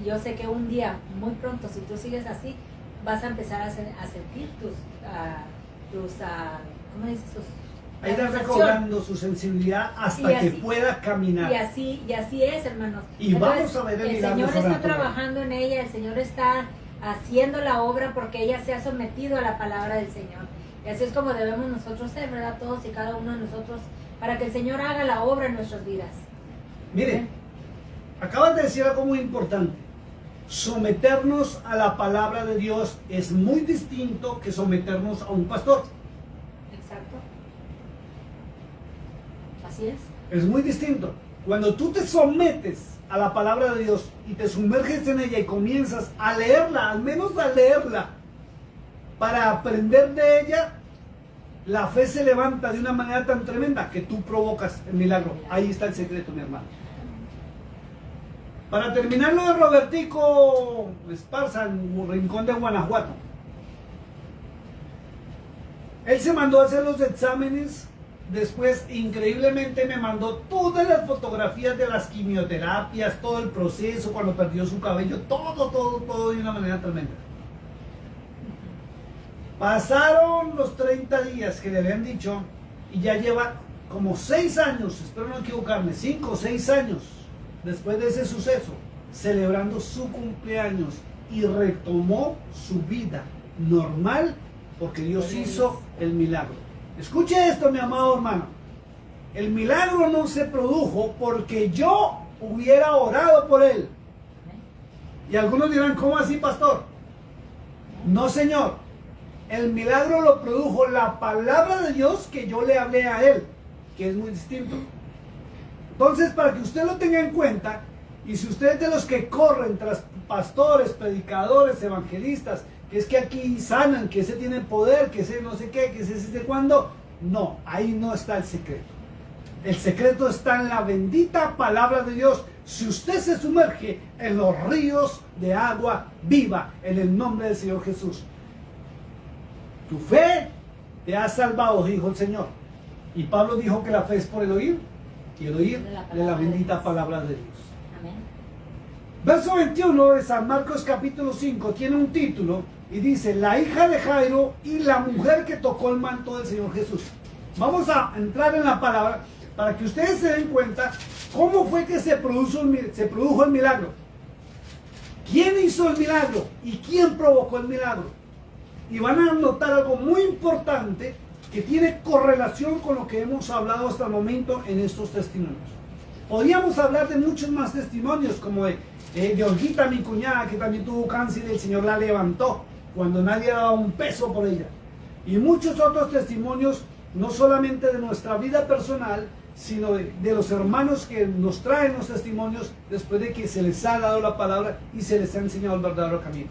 Speaker 1: yo sé que un día, muy pronto, si tú sigues así, vas a empezar a sentir ¿cómo dices?
Speaker 2: Ahí está recobrando su sensibilidad hasta que pueda caminar.
Speaker 1: Y así es, hermanos.
Speaker 2: Y entonces, vamos a ver el
Speaker 1: Señor está trabajando en ella, el Señor está haciendo la obra porque ella se ha sometido a la palabra del Señor. Y así es como debemos nosotros ser, ¿verdad? Todos y cada uno de nosotros, para que el Señor haga la obra en nuestras vidas.
Speaker 2: Miren, acabas de decir algo muy importante. Someternos a la palabra de Dios es muy distinto que someternos a un pastor.
Speaker 1: Exacto. Así es.
Speaker 2: Es muy distinto. Cuando tú te sometes a la palabra de Dios y te sumerges en ella y comienzas a leerla, al menos a leerla, para aprender de ella, la fe se levanta de una manera tan tremenda que tú provocas el milagro. Ahí está el secreto, mi hermano. Para terminar lo de Robertico Esparza en un rincón de Guanajuato. Él se mandó a hacer los exámenes. Después, increíblemente, me mandó todas las fotografías de las quimioterapias, todo el proceso, cuando perdió su cabello, todo de una manera tremenda. Pasaron los 30 días que le habían dicho y ya lleva como 6 años, espero no equivocarme, 5 o 6 años después de ese suceso, celebrando su cumpleaños y retomó su vida normal porque Dios hizo el milagro. Escuche esto, mi amado hermano. El milagro no se produjo porque yo hubiera orado por él. Y algunos dirán, ¿cómo así, pastor? No, señor. El milagro lo produjo la palabra de Dios que yo le hablé a él, que es muy distinto. Entonces, para que usted lo tenga en cuenta, y si usted es de los que corren tras pastores, predicadores, evangelistas, que es que aquí sanan, que ese tiene poder, que ese no sé qué, que ese de cuándo, no, ahí no está el secreto. El secreto está en la bendita palabra de Dios. Si usted se sumerge en los ríos de agua viva, en el nombre del Señor Jesús. Tu fe te ha salvado, dijo el Señor. Y Pablo dijo que la fe es por el oír, y el oír de la bendita palabra de Dios.
Speaker 1: Amén.
Speaker 2: Verso 21 de San Marcos capítulo 5 tiene un título y dice, la hija de Jairo y la mujer que tocó el manto del Señor Jesús. Vamos a entrar en la palabra para que ustedes se den cuenta cómo fue que se produjo el milagro. ¿Quién hizo el milagro? ¿Y quién provocó el milagro? Y van a notar algo muy importante que tiene correlación con lo que hemos hablado hasta el momento en estos testimonios. Podríamos hablar de muchos más testimonios, como de Olguita, mi cuñada, que también tuvo cáncer y el Señor la levantó cuando nadie daba un peso por ella. Y muchos otros testimonios, no solamente de nuestra vida personal, sino de los hermanos que nos traen los testimonios después de que se les ha dado la palabra y se les ha enseñado el verdadero camino.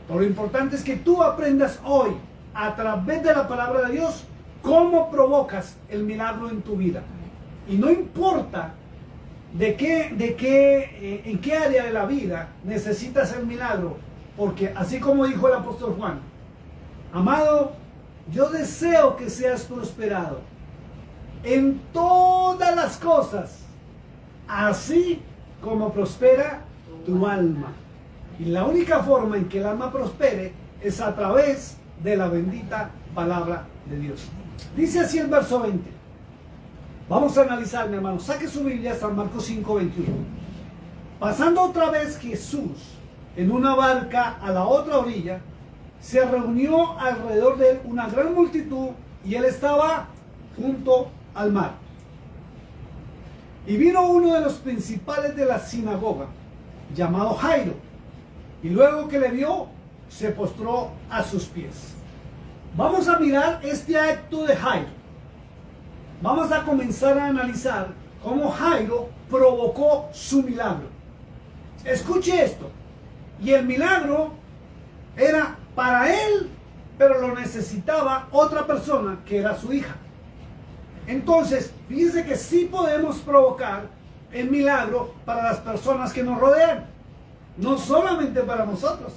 Speaker 2: Pero lo importante es que tú aprendas hoy, a través de la palabra de Dios, cómo provocas el milagro en tu vida. Y no importa en qué área de la vida necesitas el milagro, porque así como dijo el apóstol Juan, amado, yo deseo que seas prosperado en todas las cosas, así como prospera tu alma. Y la única forma en que el alma prospere es a través de la bendita palabra de Dios. Dice así el verso 20. Vamos a analizar, mi hermano. Saque su Biblia, San Marcos 5, 21. Pasando otra vez Jesús en una barca a la otra orilla, se reunió alrededor de él una gran multitud y él estaba junto al mar. Y vino uno de los principales de la sinagoga, llamado Jairo, y luego que le vio, se postró a sus pies. Vamos a mirar este acto de Jairo. Vamos a comenzar a analizar cómo Jairo provocó su milagro. Escuche esto. Y el milagro era para él, pero lo necesitaba otra persona que era su hija. Entonces, fíjense que sí podemos provocar el milagro para las personas que nos rodean, no solamente para nosotros.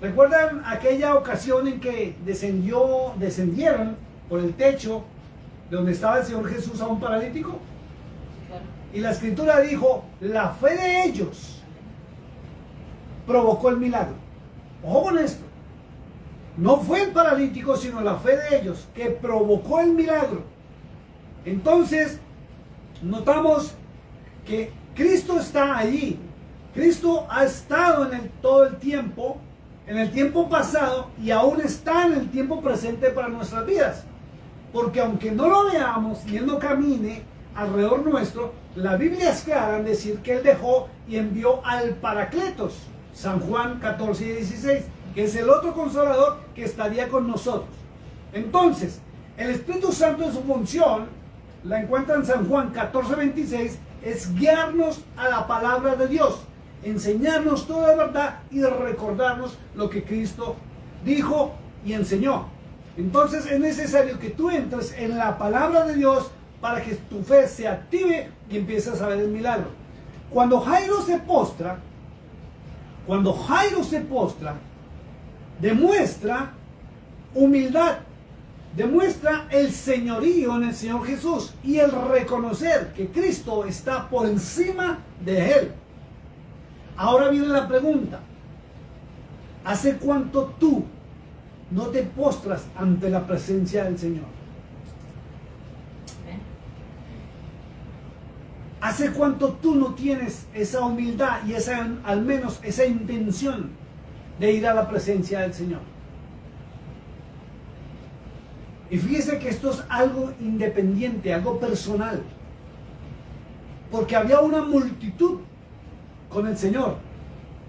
Speaker 2: ¿Recuerdan aquella ocasión en que descendieron por el techo de donde estaba el Señor Jesús a un paralítico? Y la Escritura dijo, la fe de ellos provocó el milagro. Ojo con esto. No fue el paralítico, sino la fe de ellos que provocó el milagro. Entonces, notamos que Cristo está allí. Cristo ha estado todo el tiempo, en el tiempo pasado, y aún está en el tiempo presente para nuestras vidas. Porque aunque no lo veamos y Él no camine alrededor nuestro, la Biblia es clara en decir que Él dejó y envió al Paracletos, San Juan 14 y 16, que es el otro consolador que estaría con nosotros. Entonces, el Espíritu Santo en su función, la encuentra en San Juan 14, 26, es guiarnos a la palabra de Dios, enseñarnos toda la verdad y recordarnos lo que Cristo dijo y enseñó. Entonces es necesario que tú entres en la palabra de Dios para que tu fe se active y empieces a ver el milagro. Cuando Jairo se postra, demuestra humildad, demuestra el señorío en el Señor Jesús y el reconocer que Cristo está por encima de él. Ahora viene la pregunta: ¿hace cuánto tú no te postras ante la presencia del Señor? ¿Hace cuánto tú no tienes esa humildad y al menos esa intención de ir a la presencia del Señor? Y fíjese que esto es algo independiente, algo personal. Porque había una multitud con el Señor,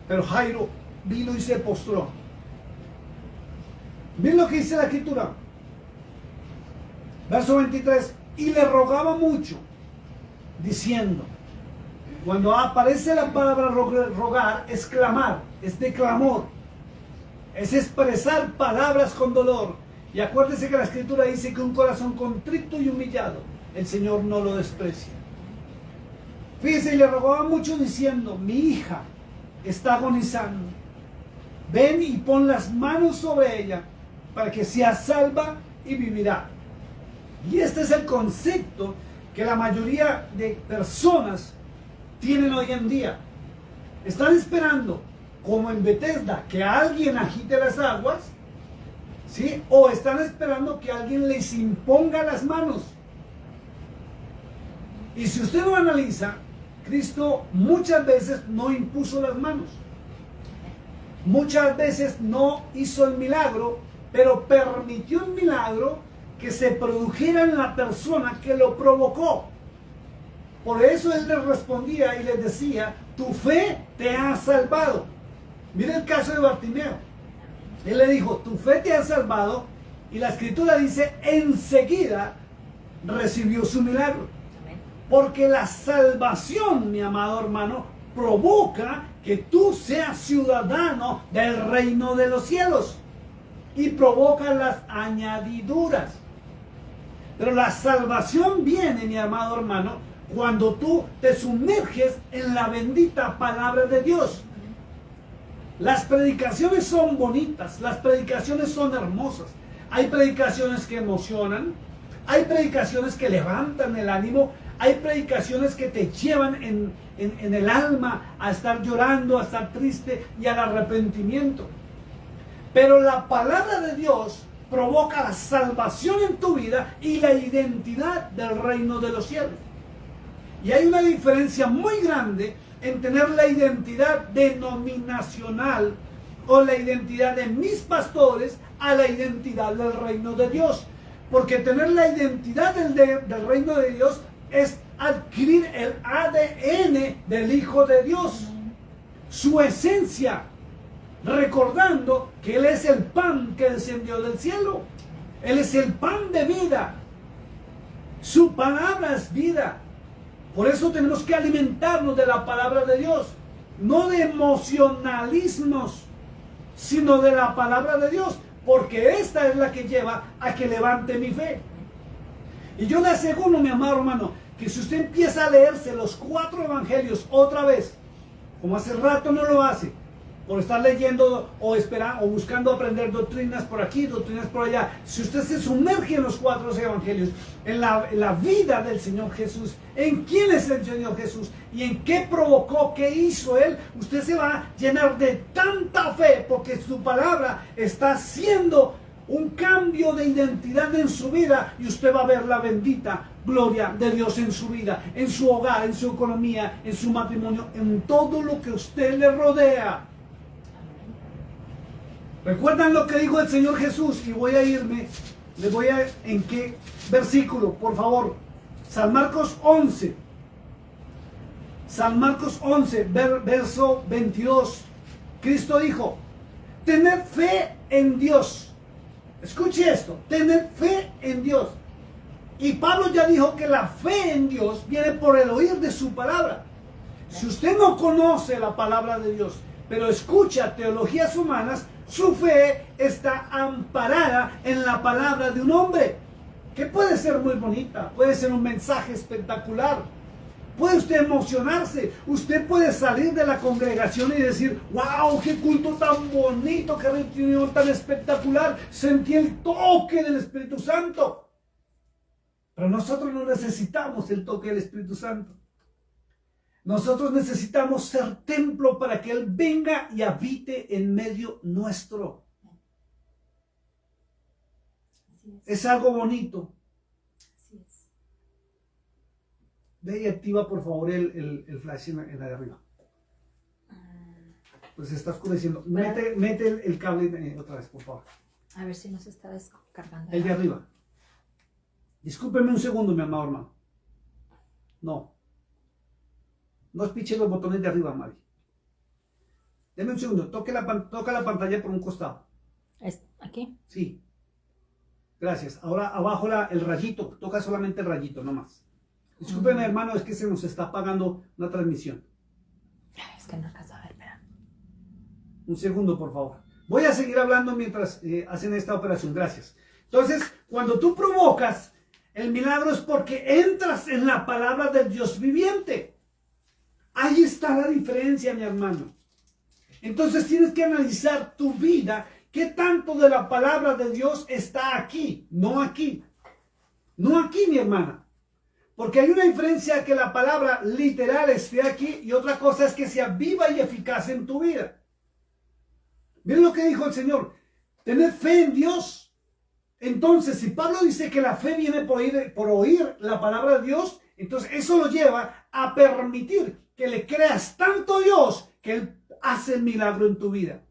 Speaker 2: pero Jairo vino y se postró. Miren lo que dice la Escritura. Verso 23. Y le rogaba mucho, diciendo. Cuando aparece la palabra rogar, es clamar, es de clamor, es expresar palabras con dolor. Y acuérdese que la Escritura dice que un corazón contrito y humillado, el Señor no lo desprecia. Fíjese, y le rogaba mucho diciendo: mi hija está agonizando, ven y pon las manos sobre ella para que sea salva y vivirá. Y este es el concepto que la mayoría de personas tienen hoy en día. Están esperando, como en Bethesda, que alguien agite las aguas, ¿sí? O están esperando que alguien les imponga las manos. Y si usted lo analiza, Cristo muchas veces no impuso las manos. Muchas veces no hizo el milagro, pero permitió el milagro que se produjera en la persona que lo provocó. Por eso Él les respondía y les decía: tu fe te ha salvado. Mira el caso de Bartimeo. Él le dijo: tu fe te ha salvado, y la Escritura dice: enseguida recibió su milagro. Porque la salvación, mi amado hermano, provoca que tú seas ciudadano del reino de los cielos y provoca las añadiduras. Pero la salvación viene, mi amado hermano, cuando tú te sumerges en la bendita palabra de Dios. Las predicaciones son bonitas, las predicaciones son hermosas. Hay predicaciones que emocionan, hay predicaciones que levantan el ánimo, Hay predicaciones que te llevan en el alma a estar llorando, a estar triste y al arrepentimiento. Pero la palabra de Dios provoca la salvación en tu vida y la identidad del reino de los cielos. Y hay una diferencia muy grande en tener la identidad denominacional o la identidad de mis pastores a la identidad del reino de Dios. Porque tener la identidad del reino de Dios es adquirir el ADN del Hijo de Dios, su esencia, recordando que Él es el pan que descendió del cielo. Él es el pan de vida. Su palabra es vida. Por eso tenemos que alimentarnos de la palabra de Dios, no de emocionalismos, sino de la palabra de Dios, porque esta es la que lleva a que levante mi fe. Y yo le aseguro, mi amado hermano, que si usted empieza a leerse los 4 evangelios otra vez, como hace rato no lo hace, por estar leyendo o buscando aprender doctrinas por aquí, doctrinas por allá, si usted se sumerge en los 4 evangelios, en la vida del Señor Jesús, en quién es el Señor Jesús y en qué provocó, qué hizo Él, usted se va a llenar de tanta fe, porque su palabra está haciendo un cambio de identidad en su vida, y usted va a ver la bendita gloria de Dios en su vida, en su hogar, en su economía, en su matrimonio, en todo lo que usted le rodea. ¿Recuerdan lo que dijo el Señor Jesús? Y voy a irme, ¿en qué versículo? Por favor, San Marcos 11. San Marcos 11, verso 22. Cristo dijo: tened fe en Dios. Escuche esto, tener fe en Dios. Y Pablo ya dijo que la fe en Dios viene por el oír de su palabra. Si usted no conoce la palabra de Dios, pero escucha teologías humanas, su fe está amparada en la palabra de un hombre, que puede ser muy bonita, puede ser un mensaje espectacular, puede usted emocionarse, usted puede salir de la congregación y decir: wow, qué culto tan bonito, qué reunión tan espectacular, sentí el toque del Espíritu Santo. Pero nosotros no necesitamos el toque del Espíritu Santo. Nosotros necesitamos ser templo para que Él venga y habite en medio nuestro. Es algo bonito.
Speaker 1: Así es.
Speaker 2: Ve y activa por favor el flash en la de arriba. Pues se está oscureciendo. Mete el cable otra vez, por favor.
Speaker 1: A ver si nos está descargando.
Speaker 2: El de arriba. Discúlpeme un segundo, mi amado hermano. No piche los botones de arriba, Mari. Deme un segundo. Toca la pantalla por un costado.
Speaker 1: ¿Aquí?
Speaker 2: Sí. Gracias. Ahora abajo el rayito. Toca solamente el rayito, no más. Discúlpeme, hermano, es que se nos está apagando una transmisión.
Speaker 1: Es que no alcanzo a ver, espera.
Speaker 2: Un segundo, por favor. Voy a seguir hablando mientras hacen esta operación. Gracias. Entonces, cuando tú provocas el milagro es porque entras en la palabra del Dios viviente. Ahí está la diferencia, mi hermano. Entonces tienes que analizar tu vida. ¿Qué tanto de la palabra de Dios está aquí? No aquí. No aquí, mi hermana. Porque hay una diferencia que la palabra literal esté aquí y otra cosa es que sea viva y eficaz en tu vida. Miren lo que dijo el Señor. Tened fe en Dios. Entonces, si Pablo dice que la fe viene por oír la palabra de Dios, entonces eso lo lleva a permitir que le creas tanto a Dios que Él hace el milagro en tu vida.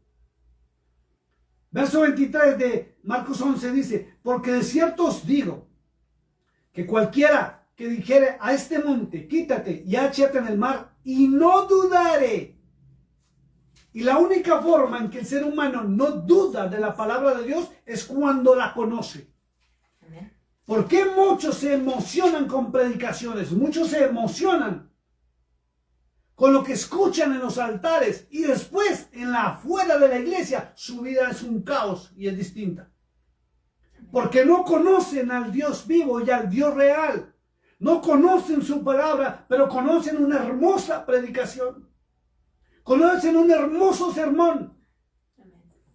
Speaker 2: Verso 23 de Marcos 11 dice: porque de cierto os digo, que cualquiera que dijere a este monte, quítate y échate en el mar, y no dudare. Y la única forma en que el ser humano no duda de la palabra de Dios es cuando la conoce. ¿Por qué muchos se emocionan con predicaciones? Muchos se emocionan con lo que escuchan en los altares y después en la afuera de la iglesia su vida es un caos y es distinta. Porque no conocen al Dios vivo y al Dios real. No conocen su palabra, pero conocen una hermosa predicación. Conocen un hermoso sermón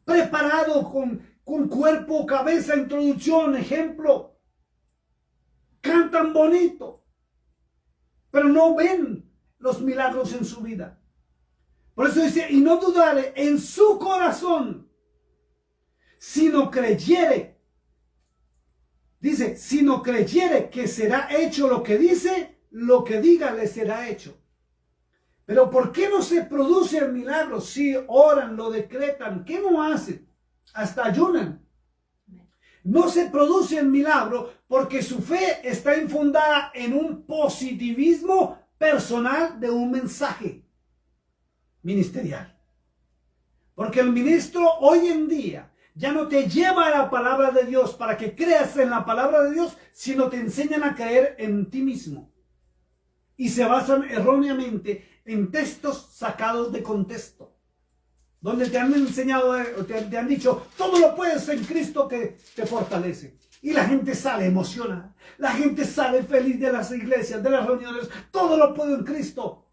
Speaker 2: preparado con cuerpo, cabeza, introducción, ejemplo. Cantan bonito. pero no ven los milagros en su vida. Por eso dice, y no dudare en su corazón, sino creyere. Dice, sino creyere que será hecho lo que dice, lo que diga le será hecho. Pero ¿por qué no se produce el milagro? Si oran, lo decretan, ¿qué no hacen? Hasta ayunan. No se produce el milagro porque su fe está infundada en un positivismo personal de un mensaje ministerial. Porque el ministro hoy en día ya no te lleva a la palabra de Dios para que creas en la palabra de Dios, sino te enseñan a creer en ti mismo. Y se basan erróneamente en textos sacados de contexto, donde te han enseñado, te han dicho, todo lo puedes en Cristo que te fortalece. Y la gente sale emocionada, la gente sale feliz de las iglesias, de las reuniones, todo lo puedo en Cristo.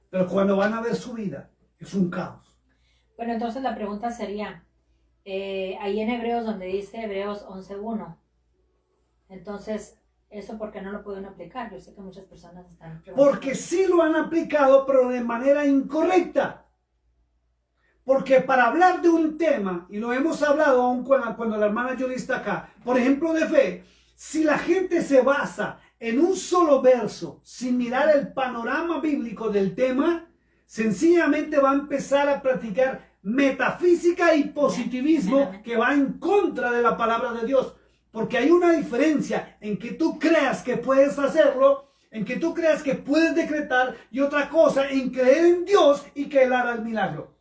Speaker 2: Pero cuando van a ver su vida, es un caos.
Speaker 1: Bueno, entonces la pregunta sería, ahí en Hebreos donde dice Hebreos 11:1, entonces, ¿eso por qué no lo pueden aplicar? Yo sé que muchas personas están preguntando.
Speaker 2: Porque sí lo han aplicado, pero de manera incorrecta. Porque para hablar de un tema, y lo hemos hablado aún cuando la hermana Julie está acá, por ejemplo de fe, si la gente se basa en un solo verso, sin mirar el panorama bíblico del tema, sencillamente va a empezar a practicar metafísica y positivismo que va en contra de la palabra de Dios. Porque hay una diferencia en que tú creas que puedes hacerlo, en que tú creas que puedes decretar, y otra cosa en creer en Dios y que Él hará el milagro.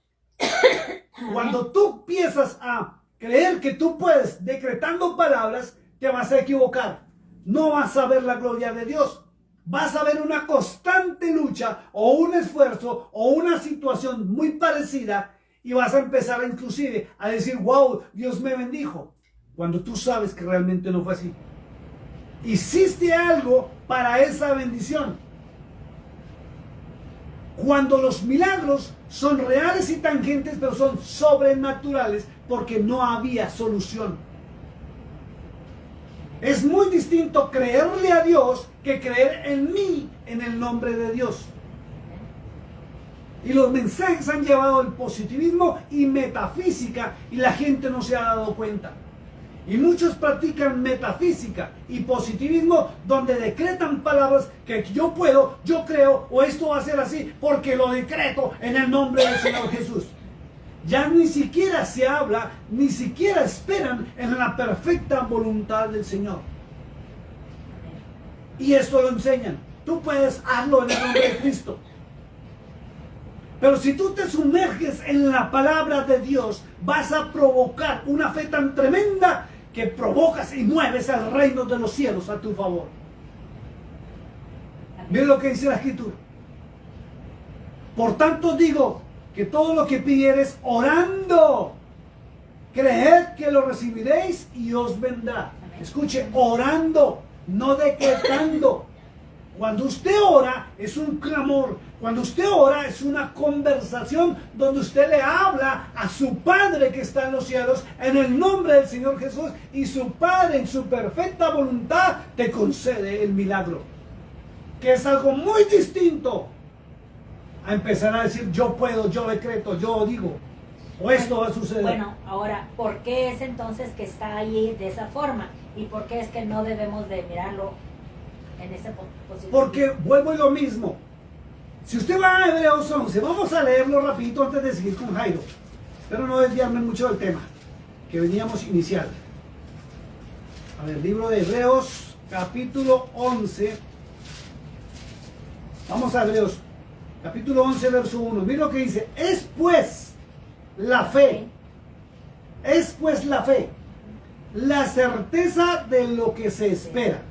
Speaker 2: Cuando tú empiezas a creer que tú puedes decretando palabras, te vas a equivocar. No vas a ver la gloria de Dios. Vas a ver una constante lucha o un esfuerzo o una situación muy parecida y vas a empezar inclusive a decir, wow, Dios me bendijo. Cuando tú sabes que realmente no fue así. Hiciste algo para esa bendición. Cuando los milagros son reales y tangentes, pero son sobrenaturales, porque no había solución. Es muy distinto creerle a Dios que creer en mí, en el nombre de Dios. Y los mensajes han llevado el positivismo y metafísica, y la gente no se ha dado cuenta. Y muchos practican metafísica y positivismo donde decretan palabras que yo puedo, yo creo, o esto va a ser así porque lo decreto en el nombre del Señor Jesús. Ya ni siquiera se habla, ni siquiera esperan en la perfecta voluntad del Señor. Y esto lo enseñan. Tú puedes hacerlo en el nombre de Cristo. Pero si tú te sumerges en la palabra de Dios, vas a provocar una fe tan tremenda que provocas y mueves el reino de los cielos a tu favor. Mira lo que dice la Escritura. Por tanto digo que todo lo que pidiereis orando, creed que lo recibiréis y os vendrá. Escuche, orando, no decretando. Cuando usted ora es un clamor. Cuando usted ora es una conversación donde usted le habla a su Padre que está en los cielos en el nombre del Señor Jesús, y su Padre en su perfecta voluntad te concede el milagro. Que es algo muy distinto a empezar a decir yo puedo, yo decreto, yo digo, o esto va a suceder.
Speaker 1: Bueno, ahora, ¿por qué es entonces que está ahí de esa forma? ¿Y por qué es que no debemos de mirarlo en ese positivismo?
Speaker 2: Porque vuelvo a lo mismo. Si usted va a Hebreos 11, vamos a leerlo rapidito antes de seguir con Jairo. Pero no desviarme mucho del tema que veníamos a iniciar. A ver, libro de Hebreos, capítulo 11. Vamos a Hebreos, capítulo 11, verso 1. Mira lo que dice. Es pues la fe, la certeza de lo que se espera.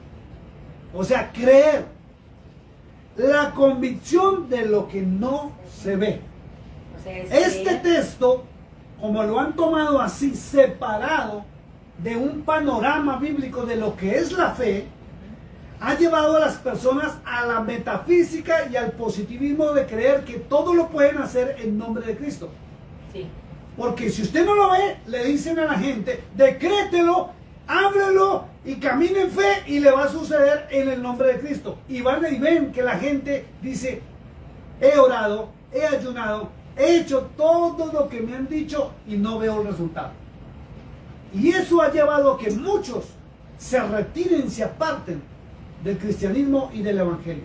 Speaker 2: O sea, creer. La convicción de lo que no se ve.
Speaker 1: O sea,
Speaker 2: Este texto, como lo han tomado así, separado de un panorama bíblico de lo que es la fe, ha llevado a las personas a la metafísica y al positivismo de creer que todo lo pueden hacer en nombre de Cristo.
Speaker 1: Sí.
Speaker 2: Porque si usted no lo ve, le dicen a la gente, decrételo, háblelo y camina en fe y le va a suceder en el nombre de Cristo. Y van y ven que la gente dice, he orado, he ayunado, he hecho todo lo que me han dicho y no veo el resultado. Y eso ha llevado a que muchos se retiren, se aparten del cristianismo y del evangelio.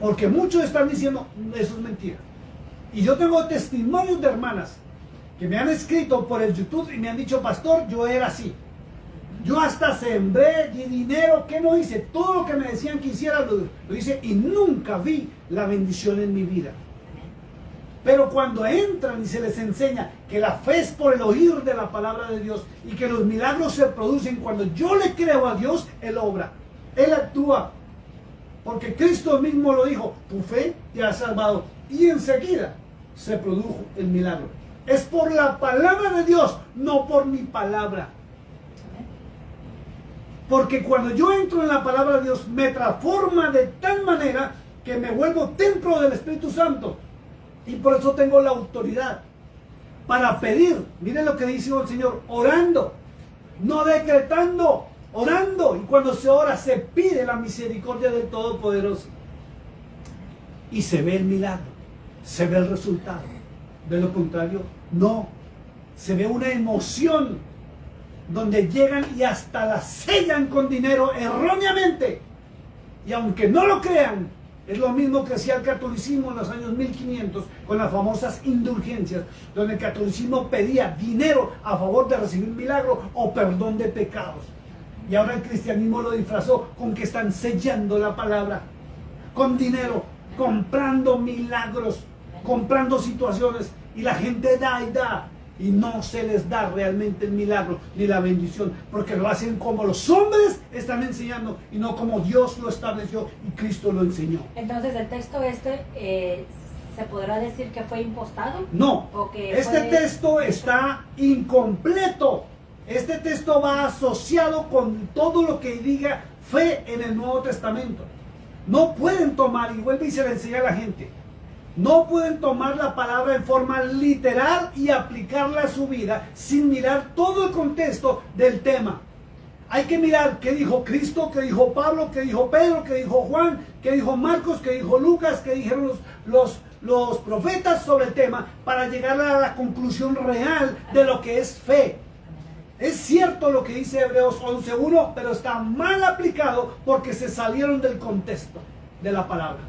Speaker 2: Porque muchos están diciendo, eso es mentira. Y yo tengo testimonios de hermanas que me han escrito por el YouTube y me han dicho, pastor, yo era así. Yo hasta sembré, di dinero, ¿qué no hice? Todo lo que me decían que hiciera lo hice y nunca vi la bendición en mi vida. Pero cuando entran y se les enseña que la fe es por el oír de la palabra de Dios y que los milagros se producen cuando yo le creo a Dios, Él obra, Él actúa. Porque Cristo mismo lo dijo, tu fe te ha salvado. Y enseguida se produjo el milagro. Es por la palabra de Dios, no por mi palabra. Porque cuando yo entro en la palabra de Dios, me transforma de tal manera que me vuelvo templo del Espíritu Santo. Y por eso tengo la autoridad para pedir. Miren lo que dice el Señor, orando, no decretando, orando. Y cuando se ora, se pide la misericordia del Todopoderoso. Y se ve el milagro, se ve el resultado. De lo contrario, no. Se ve una emoción donde llegan y hasta la sellan con dinero erróneamente. Y aunque no lo crean, es lo mismo que hacía el catolicismo en los años 1500 con las famosas indulgencias, donde el catolicismo pedía dinero a favor de recibir milagro o perdón de pecados. Y ahora el cristianismo lo disfrazó con que están sellando la palabra con dinero, comprando milagros, comprando situaciones, y la gente da y da. Y no se les da realmente el milagro ni la bendición, porque lo hacen como los hombres están enseñando y no como Dios lo estableció y Cristo lo enseñó.
Speaker 1: Entonces el texto ¿se podrá decir que fue impostado?
Speaker 2: No, este texto está incompleto. Este texto va asociado con todo lo que diga fe en el Nuevo Testamento. No pueden tomar, y vuelve y se le enseña a la gente, no pueden tomar la palabra en forma literal y aplicarla a su vida sin mirar todo el contexto del tema. Hay que mirar qué dijo Cristo, qué dijo Pablo, qué dijo Pedro, qué dijo Juan, qué dijo Marcos, qué dijo Lucas, qué dijeron los profetas sobre el tema para llegar a la conclusión real de lo que es fe. Es cierto lo que dice Hebreos 11:1, pero está mal aplicado porque se salieron del contexto de la palabra.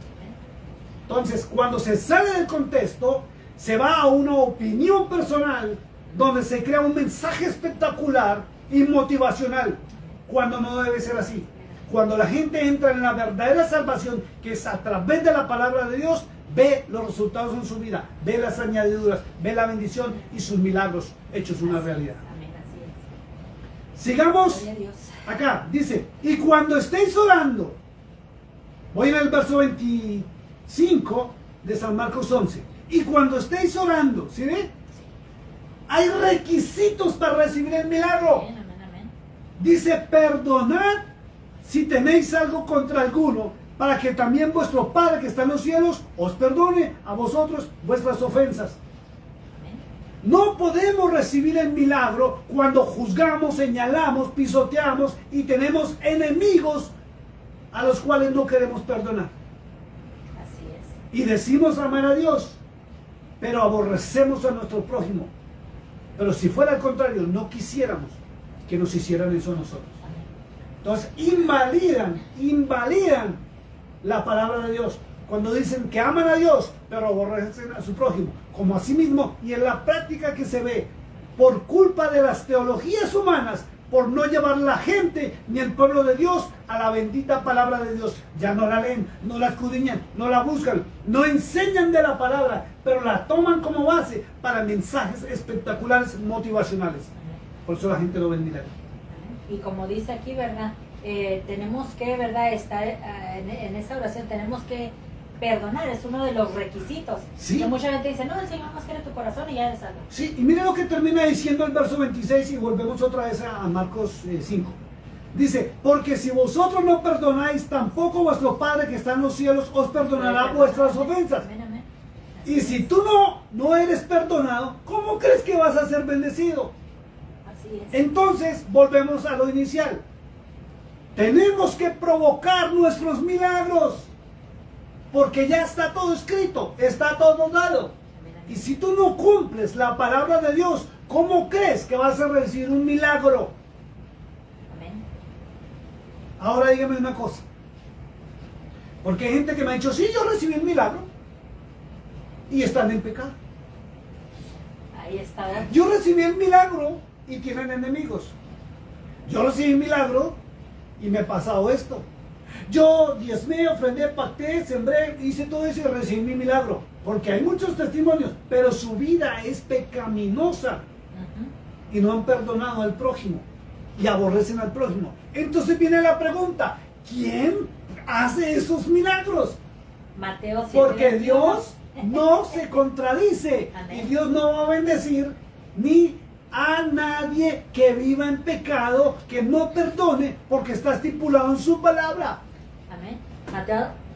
Speaker 2: Entonces, cuando se sale del contexto, se va a una opinión personal donde se crea un mensaje espectacular y motivacional, cuando no debe ser así. Cuando la gente entra en la verdadera salvación, que es a través de la palabra de Dios, ve los resultados en su vida, ve las añadiduras, ve la bendición y sus milagros hechos una realidad. Sigamos acá, dice, y cuando estéis orando, voy en el verso 25 de San Marcos 11, y cuando estéis orando, ¿sí ve? Hay requisitos para recibir el milagro. Dice, perdonad si tenéis algo contra alguno, para que también vuestro Padre que está en los cielos os perdone a vosotros vuestras ofensas. No podemos recibir el milagro cuando juzgamos, señalamos, pisoteamos y tenemos enemigos a los cuales no queremos perdonar.
Speaker 1: Así es.
Speaker 2: Y decimos amar a Dios, pero aborrecemos a nuestro prójimo. Pero si fuera al contrario, no quisiéramos que nos hicieran eso a nosotros. Entonces invalidan la palabra de Dios cuando dicen que aman a Dios, pero aborrecen a su prójimo, como a sí mismo. Y en la práctica que se ve, por culpa de las teologías humanas, por no llevar la gente ni el pueblo de Dios a la bendita palabra de Dios, ya no la leen, no la escudriñan, no la buscan, no enseñan de la palabra, pero la toman como base para mensajes espectaculares motivacionales. Por eso la gente no ve el milagro.
Speaker 1: Y como dice aquí, ¿verdad? Tenemos que, ¿verdad? Estar en esa oración, tenemos que perdonar, es uno de los requisitos.
Speaker 2: Sí.
Speaker 1: Que mucha gente dice, no, el Señor más quiere tu corazón y ya eres salvo.
Speaker 2: Sí, y mire lo que termina diciendo el verso 26 y volvemos otra vez a Marcos 5. Dice, porque si vosotros no perdonáis, tampoco vuestro Padre que está en los cielos os perdonará vuestras ofensas.
Speaker 1: Amén, amén.
Speaker 2: Y si tú no eres perdonado, ¿cómo crees que vas a ser bendecido?
Speaker 1: Así es.
Speaker 2: Entonces, volvemos a lo inicial. Tenemos que provocar nuestros milagros, porque ya está todo escrito, está todo dado. Y si tú no cumples la palabra de Dios, ¿cómo crees que vas a recibir un milagro?
Speaker 1: Amén.
Speaker 2: Ahora dígame una cosa. Porque hay gente que me ha dicho, sí, yo recibí un milagro. Y están en pecado.
Speaker 1: Ahí está otro.
Speaker 2: Yo recibí el milagro y tienen enemigos. Yo recibí el milagro y me ha pasado esto. Yo diezmé, ofrendé, pacté, sembré, hice todo eso y recibí mi milagro. Porque hay muchos testimonios, pero su vida es pecaminosa. Y no han perdonado al prójimo. Y aborrecen al prójimo. Entonces viene la pregunta, ¿quién hace esos milagros?
Speaker 1: Mateo 7,
Speaker 2: Porque
Speaker 1: 21.
Speaker 2: Dios no se contradice.
Speaker 1: Amén.
Speaker 2: Y Dios no va a bendecir ni a nadie que viva en pecado, que no perdone, porque está estipulado en su palabra.
Speaker 1: Amén.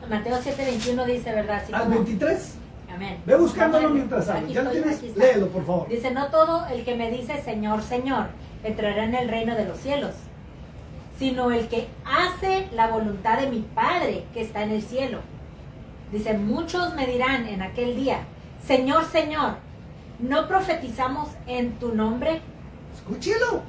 Speaker 1: Mateo 7:21 dice, ¿verdad? Así
Speaker 2: Al
Speaker 1: como-
Speaker 2: 23.
Speaker 1: Amén.
Speaker 2: Ve buscándolo
Speaker 1: Vamos a-
Speaker 2: mientras hablo.
Speaker 1: aquí
Speaker 2: ¿Ya lo
Speaker 1: estoy,
Speaker 2: tienes?
Speaker 1: aquí está.
Speaker 2: Léelo, por favor.
Speaker 1: Dice, no todo el que me dice Señor, Señor, entrará en el reino de los cielos, sino el que hace la voluntad de mi Padre que está en el cielo. Dice, muchos me dirán en aquel día, Señor, Señor, ¿no profetizamos en tu nombre?
Speaker 2: Escúchelo.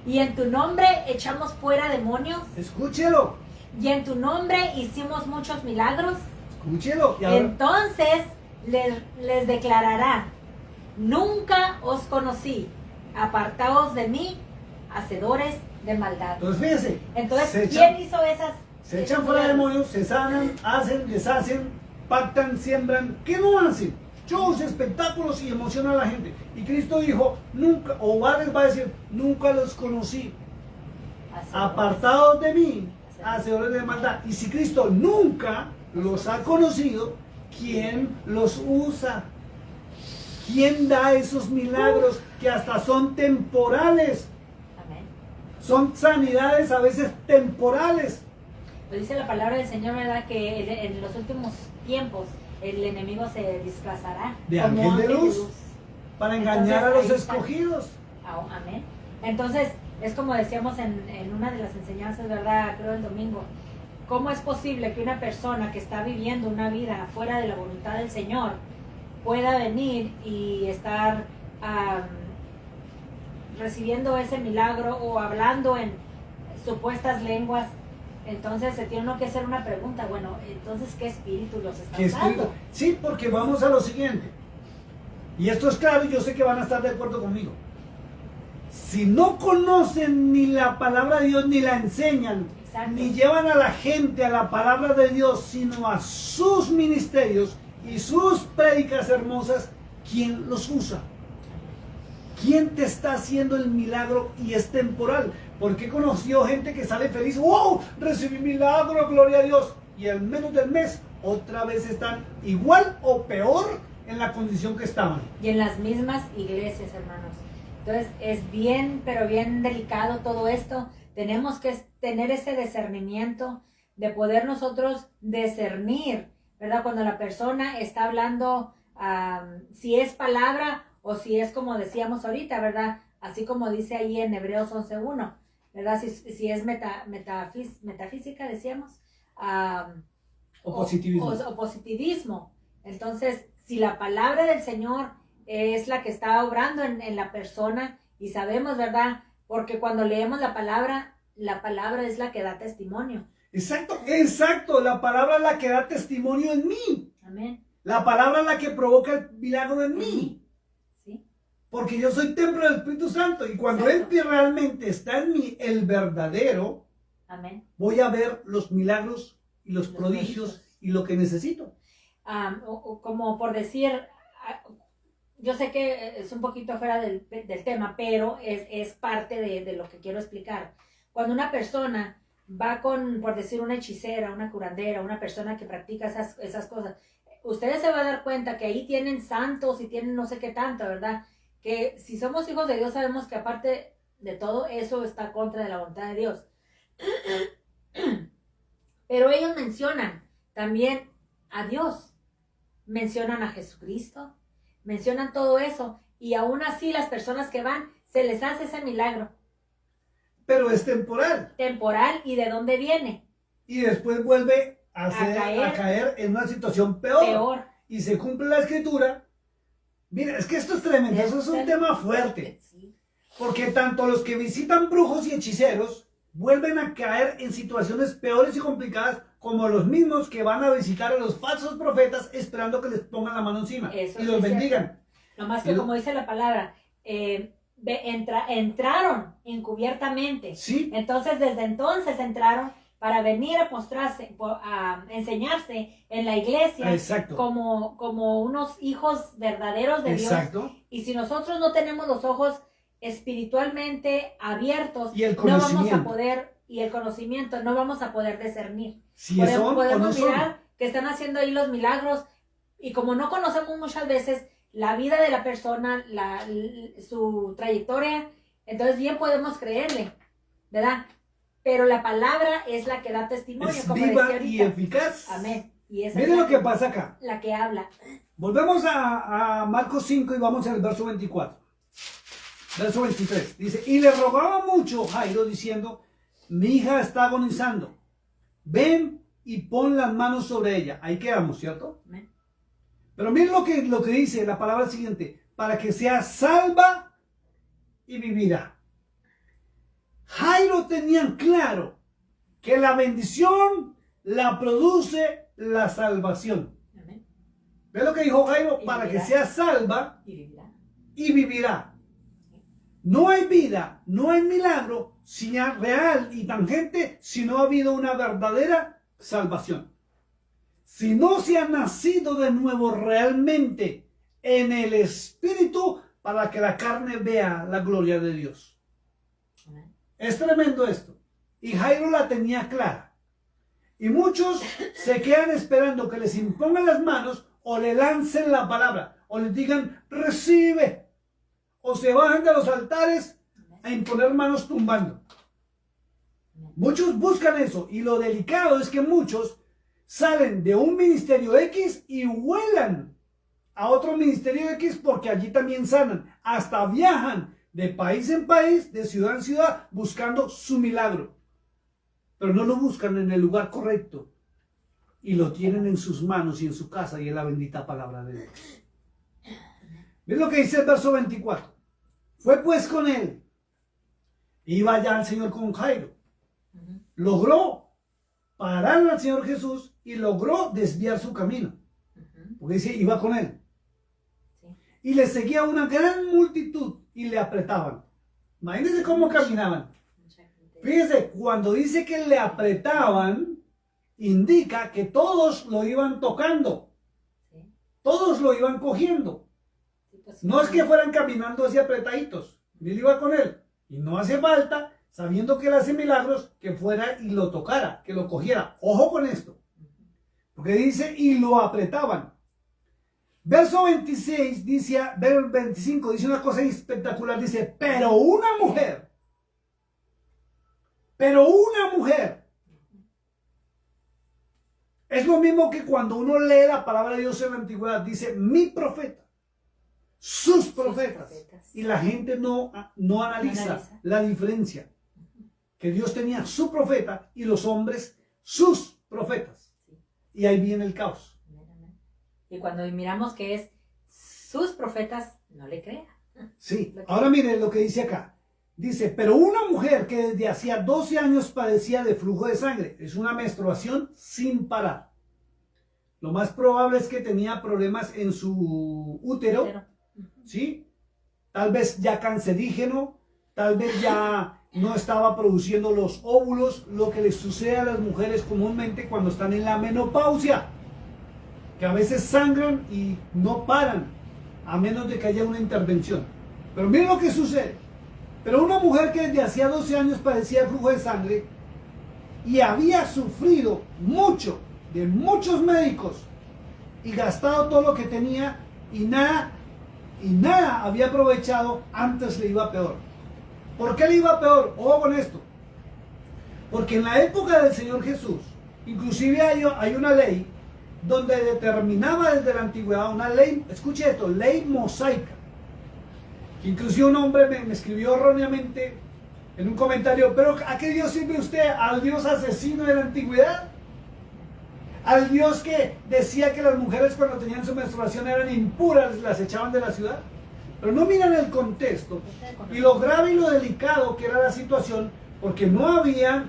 Speaker 1: Y en tu nombre echamos fuera demonios,
Speaker 2: Escúchelo.
Speaker 1: y en tu nombre hicimos muchos milagros.
Speaker 2: Escúchelo. Y ahora,
Speaker 1: Entonces les declarará, nunca os conocí, apartaos de mí, hacedores de maldad.
Speaker 2: entonces fíjense.
Speaker 1: Entonces,
Speaker 2: se
Speaker 1: ¿quién
Speaker 2: echan,
Speaker 1: hizo esas?
Speaker 2: se echan fuera demonios, se sanan, hacen, deshacen, pactan, siembran. ¿Qué no hacen? Shows, espectáculos y emocionan a la gente. Y Cristo dijo, nunca, o va a decir, nunca los conocí. Apartados de mí, hacedores de maldad. Y si Cristo nunca los ha conocido, ¿quién los usa? ¿Quién da esos milagros que hasta son temporales?
Speaker 1: Amén.
Speaker 2: Son sanidades a veces temporales.
Speaker 1: Pues dice la palabra del Señor, ¿verdad? Que en los últimos tiempos el enemigo se disfrazará
Speaker 2: De
Speaker 1: como
Speaker 2: ángel de luz. Para engañar a los
Speaker 1: Entonces, ahí está.
Speaker 2: escogidos.
Speaker 1: Amén. Entonces, es como decíamos en una de las enseñanzas, ¿verdad? Creo el domingo. ¿Cómo es posible que una persona que está viviendo una vida fuera de la voluntad del Señor pueda venir y estar recibiendo ese milagro o hablando en supuestas lenguas? Entonces se tiene uno que hacer una pregunta, bueno, entonces ¿qué espíritu los está
Speaker 2: ¿Qué espíritu?
Speaker 1: usando?
Speaker 2: Sí, porque vamos a lo siguiente. Y esto es claro y yo sé que van a estar de acuerdo conmigo. Si no conocen ni la palabra de Dios, ni la enseñan,
Speaker 1: Exacto.
Speaker 2: ni llevan a la gente a la palabra de Dios, sino a sus ministerios y sus prédicas hermosas, ¿quién los usa? ¿Quién te está haciendo el milagro y es temporal? Porque he conocido gente que sale feliz, ¡wow! Recibí milagro, gloria a Dios. Y en menos del mes, otra vez están igual o peor en la condición que estaban.
Speaker 1: Y en las mismas iglesias, hermanos. Entonces es bien, pero bien delicado todo esto. Tenemos que tener ese discernimiento de poder nosotros discernir, ¿verdad? Cuando la persona está hablando, si es palabra o si es como decíamos ahorita, ¿verdad? Así como dice ahí en Hebreos 11:1, ¿verdad? Si es metafísica, decíamos.
Speaker 2: O positivismo.
Speaker 1: O positivismo. Entonces, si la palabra del Señor es la que está obrando en la persona y sabemos, ¿verdad? Porque cuando leemos la palabra es la que da testimonio.
Speaker 2: Exacto, exacto. La palabra es la que da testimonio en mí.
Speaker 1: Amén.
Speaker 2: La palabra es la que provoca el milagro en mí.
Speaker 1: ¿Sí?
Speaker 2: Porque yo soy templo del Espíritu Santo. Y cuando
Speaker 1: Exacto.
Speaker 2: Él realmente está en mí, el verdadero,
Speaker 1: Amén.
Speaker 2: voy a ver los milagros y los prodigios y lo que necesito.
Speaker 1: Como por decir, yo sé que es un poquito fuera del tema, pero es parte de lo que quiero explicar. Cuando una persona va con, por decir, una hechicera, una curandera, una persona que practica esas cosas, ustedes se van a dar cuenta que ahí tienen santos y tienen no sé qué tanto, ¿verdad? Que si somos hijos de Dios sabemos que aparte de todo eso está contra de la voluntad de Dios. Pero ellos mencionan también a Dios, mencionan a Jesucristo, mencionan todo eso. y aún así las personas que van, se les hace ese milagro.
Speaker 2: Pero es temporal.
Speaker 1: Temporal, ¿y de dónde viene?
Speaker 2: Y después vuelve a caer en una situación peor. Y se cumple la escritura. Mira, es que esto es tremendo, eso es un tema fuerte. Porque tanto los que visitan brujos y hechiceros vuelven a caer en situaciones peores y complicadas, como los mismos que van a visitar a los falsos profetas esperando que les pongan la mano encima y los bendigan.
Speaker 1: No más que como dice la palabra, entraron encubiertamente.
Speaker 2: ¿Sí?
Speaker 1: Entonces desde entonces entraron para venir a postrarse, a enseñarse en la iglesia.
Speaker 2: Exacto.
Speaker 1: como unos hijos verdaderos de
Speaker 2: Exacto.
Speaker 1: Dios. Y si nosotros no tenemos los ojos espiritualmente abiertos,
Speaker 2: y el
Speaker 1: no vamos a poder, y el conocimiento, no vamos a poder discernir.
Speaker 2: Si podemos
Speaker 1: mirar que están haciendo ahí los milagros, y como no conocemos muchas veces la vida de la persona, su trayectoria, entonces bien podemos creerle, ¿verdad? Pero la palabra es la que da testimonio,
Speaker 2: es
Speaker 1: como
Speaker 2: viva
Speaker 1: decía ahorita.
Speaker 2: y eficaz.
Speaker 1: Amén. Y esa
Speaker 2: Miren
Speaker 1: es
Speaker 2: lo que pasa acá.
Speaker 1: La que habla.
Speaker 2: Volvemos a Marcos 5 y vamos al verso 24. Verso 23. Dice, y le rogaba mucho Jairo diciendo, mi hija está agonizando. Ven y pon las manos sobre ella. Ahí quedamos, ¿cierto?
Speaker 1: Amén.
Speaker 2: Pero miren lo que dice la palabra siguiente. Para que sea salva y vivirá. Jairo tenía claro que la bendición la produce la salvación.
Speaker 1: Amén.
Speaker 2: ¿Ves lo que dijo Jairo?
Speaker 1: Y
Speaker 2: para
Speaker 1: vivirá.
Speaker 2: que sea salva
Speaker 1: Y vivirá.
Speaker 2: y vivirá. No hay vida, no hay milagro real y tangente si no ha habido una verdadera salvación. Si no se ha nacido de nuevo realmente en el Espíritu para que la carne vea la gloria de Dios.
Speaker 1: Amén.
Speaker 2: Es tremendo esto. Y Jairo la tenía clara. Y muchos se quedan esperando que les impongan las manos o le lancen la palabra o les digan recibe. O se bajan de los altares a imponer manos tumbando. Muchos buscan eso. Y lo delicado es que muchos salen de un ministerio X y vuelan a otro ministerio X porque allí también sanan. Hasta viajan de país en país, de ciudad en ciudad, buscando su milagro. Pero no lo buscan en el lugar correcto. Y lo tienen en sus manos y en su casa y en la bendita palabra de Dios. ¿Ves lo que dice el verso 24? Fue pues con él. Iba ya el Señor con Jairo. Logró parar al Señor Jesús y logró desviar su camino. Porque dice, iba con él. Y le seguía una gran multitud y le apretaban. Imagínense cómo caminaban. Fíjense, cuando dice que le apretaban, indica que todos lo iban tocando. Todos lo iban cogiendo. No es que fueran caminando así apretaditos. Él iba con él. Y no hace falta, sabiendo que él hace milagros, que fuera y lo tocara, que lo cogiera. Ojo con esto. Porque dice, y lo apretaban. Verso 26 dice, verso 25 dice una cosa espectacular. Dice, pero una mujer. Es lo mismo que cuando uno lee la palabra de Dios en la antigüedad. Dice, mi profeta. Sus profetas. Y la gente no analiza la diferencia. Que Dios tenía su profeta y los hombres sus profetas. Y ahí viene el caos.
Speaker 1: Y cuando miramos que es sus profetas, no le crea.
Speaker 2: Sí. Ahora miren lo que dice acá. Dice, pero una mujer que desde hacía 12 años padecía de flujo de sangre. Es una menstruación sin parar. Lo más probable es que tenía problemas en su útero. ¿Sí? Tal vez ya cancerígeno, tal vez ya no estaba produciendo los óvulos, lo que les sucede a las mujeres comúnmente cuando están en la menopausia, que a veces sangran y no paran, a menos de que haya una intervención. Pero miren lo que sucede. Pero una mujer que desde hacía 12 años padecía de flujo de sangre y había sufrido mucho de muchos médicos y gastado todo lo que tenía y nada había aprovechado, antes le iba peor. ¿Por qué le iba peor? Ojo con esto. Porque en la época del Señor Jesús, inclusive hay una ley donde determinaba desde la antigüedad una ley, escuche esto, ley mosaica. Inclusive un hombre me escribió erróneamente en un comentario, pero ¿a qué Dios sirve usted? ¿Al Dios asesino de la antigüedad? ¿Al Dios que decía que las mujeres cuando tenían su menstruación eran impuras, las echaban de la ciudad? Pero no miran el contexto y lo grave y lo delicado que era la situación, porque no había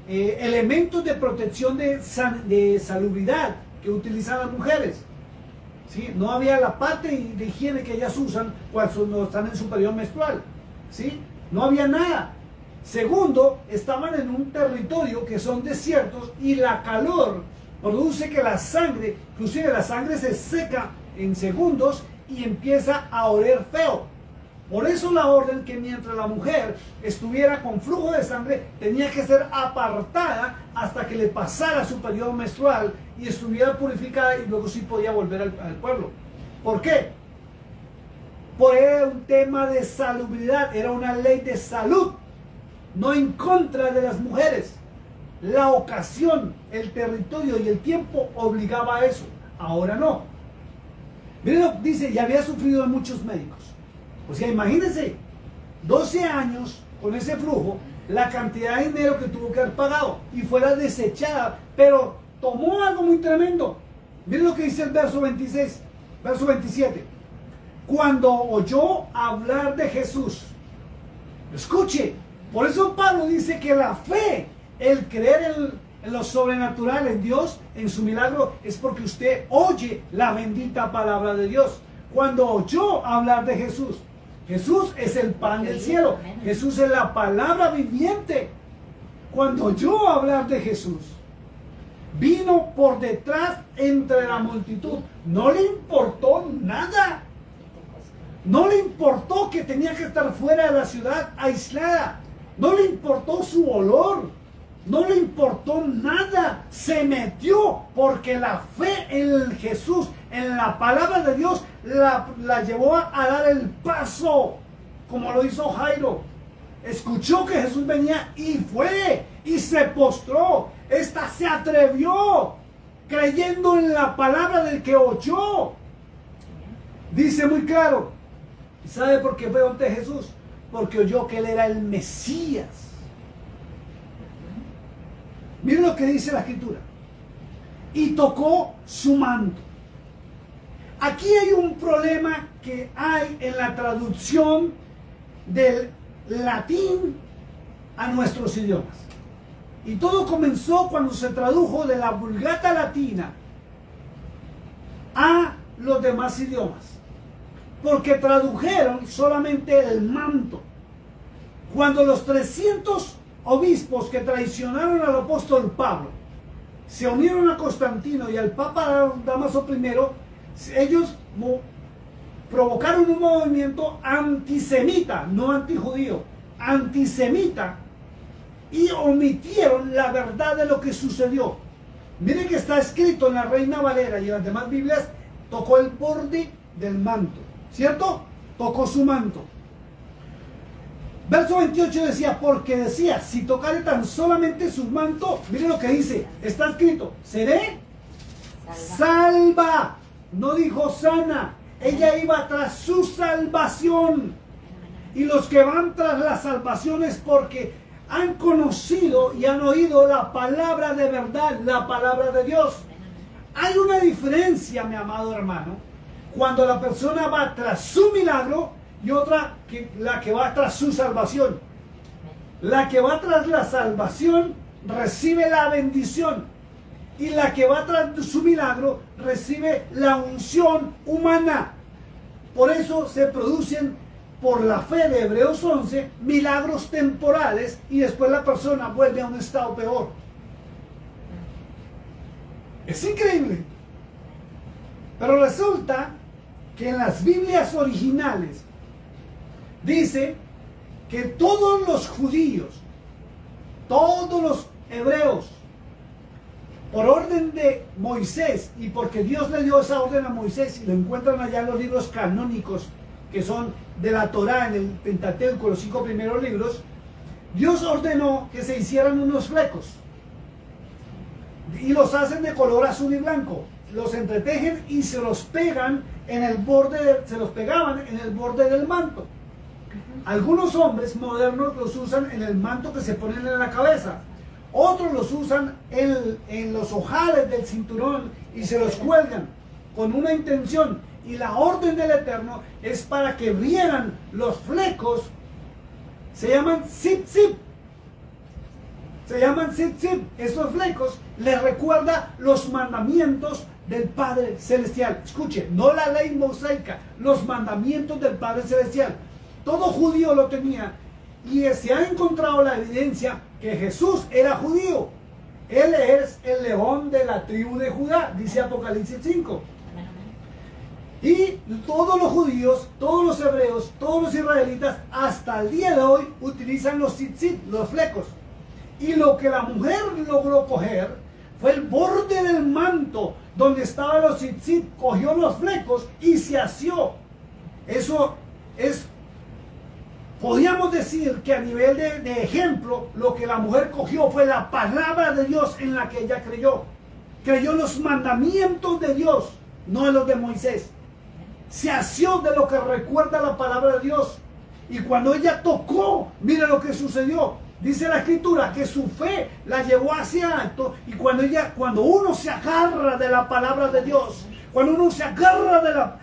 Speaker 2: elementos de protección de salubridad que utilizan las mujeres. ¿Sí? No había la parte de higiene que ellas usan cuando están en su periodo menstrual. ¿Sí? No había nada. Segundo, estaban en un territorio que son desiertos y la calor produce que la sangre, inclusive la sangre se seca en segundos y empieza a oler feo. Por eso la orden que mientras la mujer estuviera con flujo de sangre tenía que ser apartada hasta que le pasara su periodo menstrual y estuviera purificada y luego sí podía volver al pueblo. ¿Por qué? Porque era un tema de salubridad, era una ley de salud, no en contra de las mujeres. La ocasión, el territorio y el tiempo obligaba a eso. Ahora no. Miren, dice, y había sufrido de muchos médicos. O sea, imagínense, 12 años con ese flujo, la cantidad de dinero que tuvo que haber pagado y fuera desechada, pero tomó algo muy tremendo. Miren lo que dice el verso 26, verso 27. Cuando oyó hablar de Jesús, escuche, por eso Pablo dice que la fe, el creer en lo sobrenatural, en Dios, en su milagro, es porque usted oye la bendita palabra de Dios. Cuando oyó hablar de Jesús, Jesús es el pan del cielo, Jesús es la palabra viviente. Cuando oyó hablar de Jesús, vino por detrás entre la multitud, no le importó nada. No le importó que tenía que estar fuera de la ciudad, aislada. No le importó su olor. No le importó nada. Se metió porque la fe en Jesús, en la palabra de Dios, la llevó a dar el paso, como lo hizo Jairo. Escuchó que Jesús venía y fue y se postró. Esta se atrevió, creyendo en la palabra del que oyó. Dice muy claro. ¿Sabe por qué fue ante Jesús? Porque oyó que él era el Mesías. Miren lo que dice la Escritura. Y tocó su manto. Aquí hay un problema que hay en la traducción del latín a nuestros idiomas. Y todo comenzó cuando se tradujo de la Vulgata latina a los demás idiomas. Porque tradujeron solamente el manto. Cuando los 300 obispos que traicionaron al apóstol Pablo se unieron a Constantino y al Papa Dámaso I, ellos provocaron un movimiento antisemita, no antijudío, antisemita, y omitieron la verdad de lo que sucedió. Miren que está escrito en la Reina Valera y en las demás Biblias, tocó el borde del manto. ¿Cierto? Tocó su manto. Verso 28 decía, porque decía, si tocare tan solamente su manto, miren lo que dice, está escrito, seré salva. No dijo sana, ella iba tras su salvación. Y los que van tras la salvación es porque han conocido y han oído la palabra de verdad, la palabra de Dios. Hay una diferencia, mi amado hermano, cuando la persona va tras su milagro y otra la que va tras su salvación. La que va tras la salvación recibe la bendición y la que va tras su milagro recibe la unción humana. Por eso se producen, por la fe de Hebreos 11, milagros temporales y después la persona vuelve a un estado peor. Es increíble. Pero resulta que en las Biblias originales dice que todos los judíos, todos los hebreos, por orden de Moisés y porque Dios le dio esa orden a Moisés, y lo encuentran allá en los libros canónicos que son de la Torá, en el Pentateuco, los 5 primeros libros, Dios ordenó que se hicieran unos flecos y los hacen de color azul y blanco, los entretejen y se los pegan en el borde, se los pegaban en el borde del manto. Algunos hombres modernos los usan en el manto que se ponen en la cabeza. Otros los usan en los ojales del cinturón y se los cuelgan con una intención. Y la orden del Eterno es para que vieran los flecos. Se llaman zip-zip. Se llaman zip-zip. Esos flecos les recuerda los mandamientos del Padre Celestial. Escuche, no la ley mosaica, los mandamientos del Padre Celestial. Todo judío lo tenía y se ha encontrado la evidencia que Jesús era judío. Él es el león de la tribu de Judá, dice Apocalipsis 5. Y todos los judíos, todos los hebreos, todos los israelitas, hasta el día de hoy utilizan los tzitzit, los flecos. Y lo que la mujer logró coger fue el borde del manto donde estaban los tzitzit, cogió los flecos y se asió. Eso es, podríamos decir que a nivel de ejemplo, lo que la mujer cogió fue la palabra de Dios en la que ella creyó. Creyó en los mandamientos de Dios, no en los de Moisés. Se asió de lo que recuerda la palabra de Dios. Y cuando ella tocó, mira lo que sucedió. Dice la escritura que su fe la llevó hacia alto. Y cuando uno se agarra de la palabra de Dios, cuando uno se agarra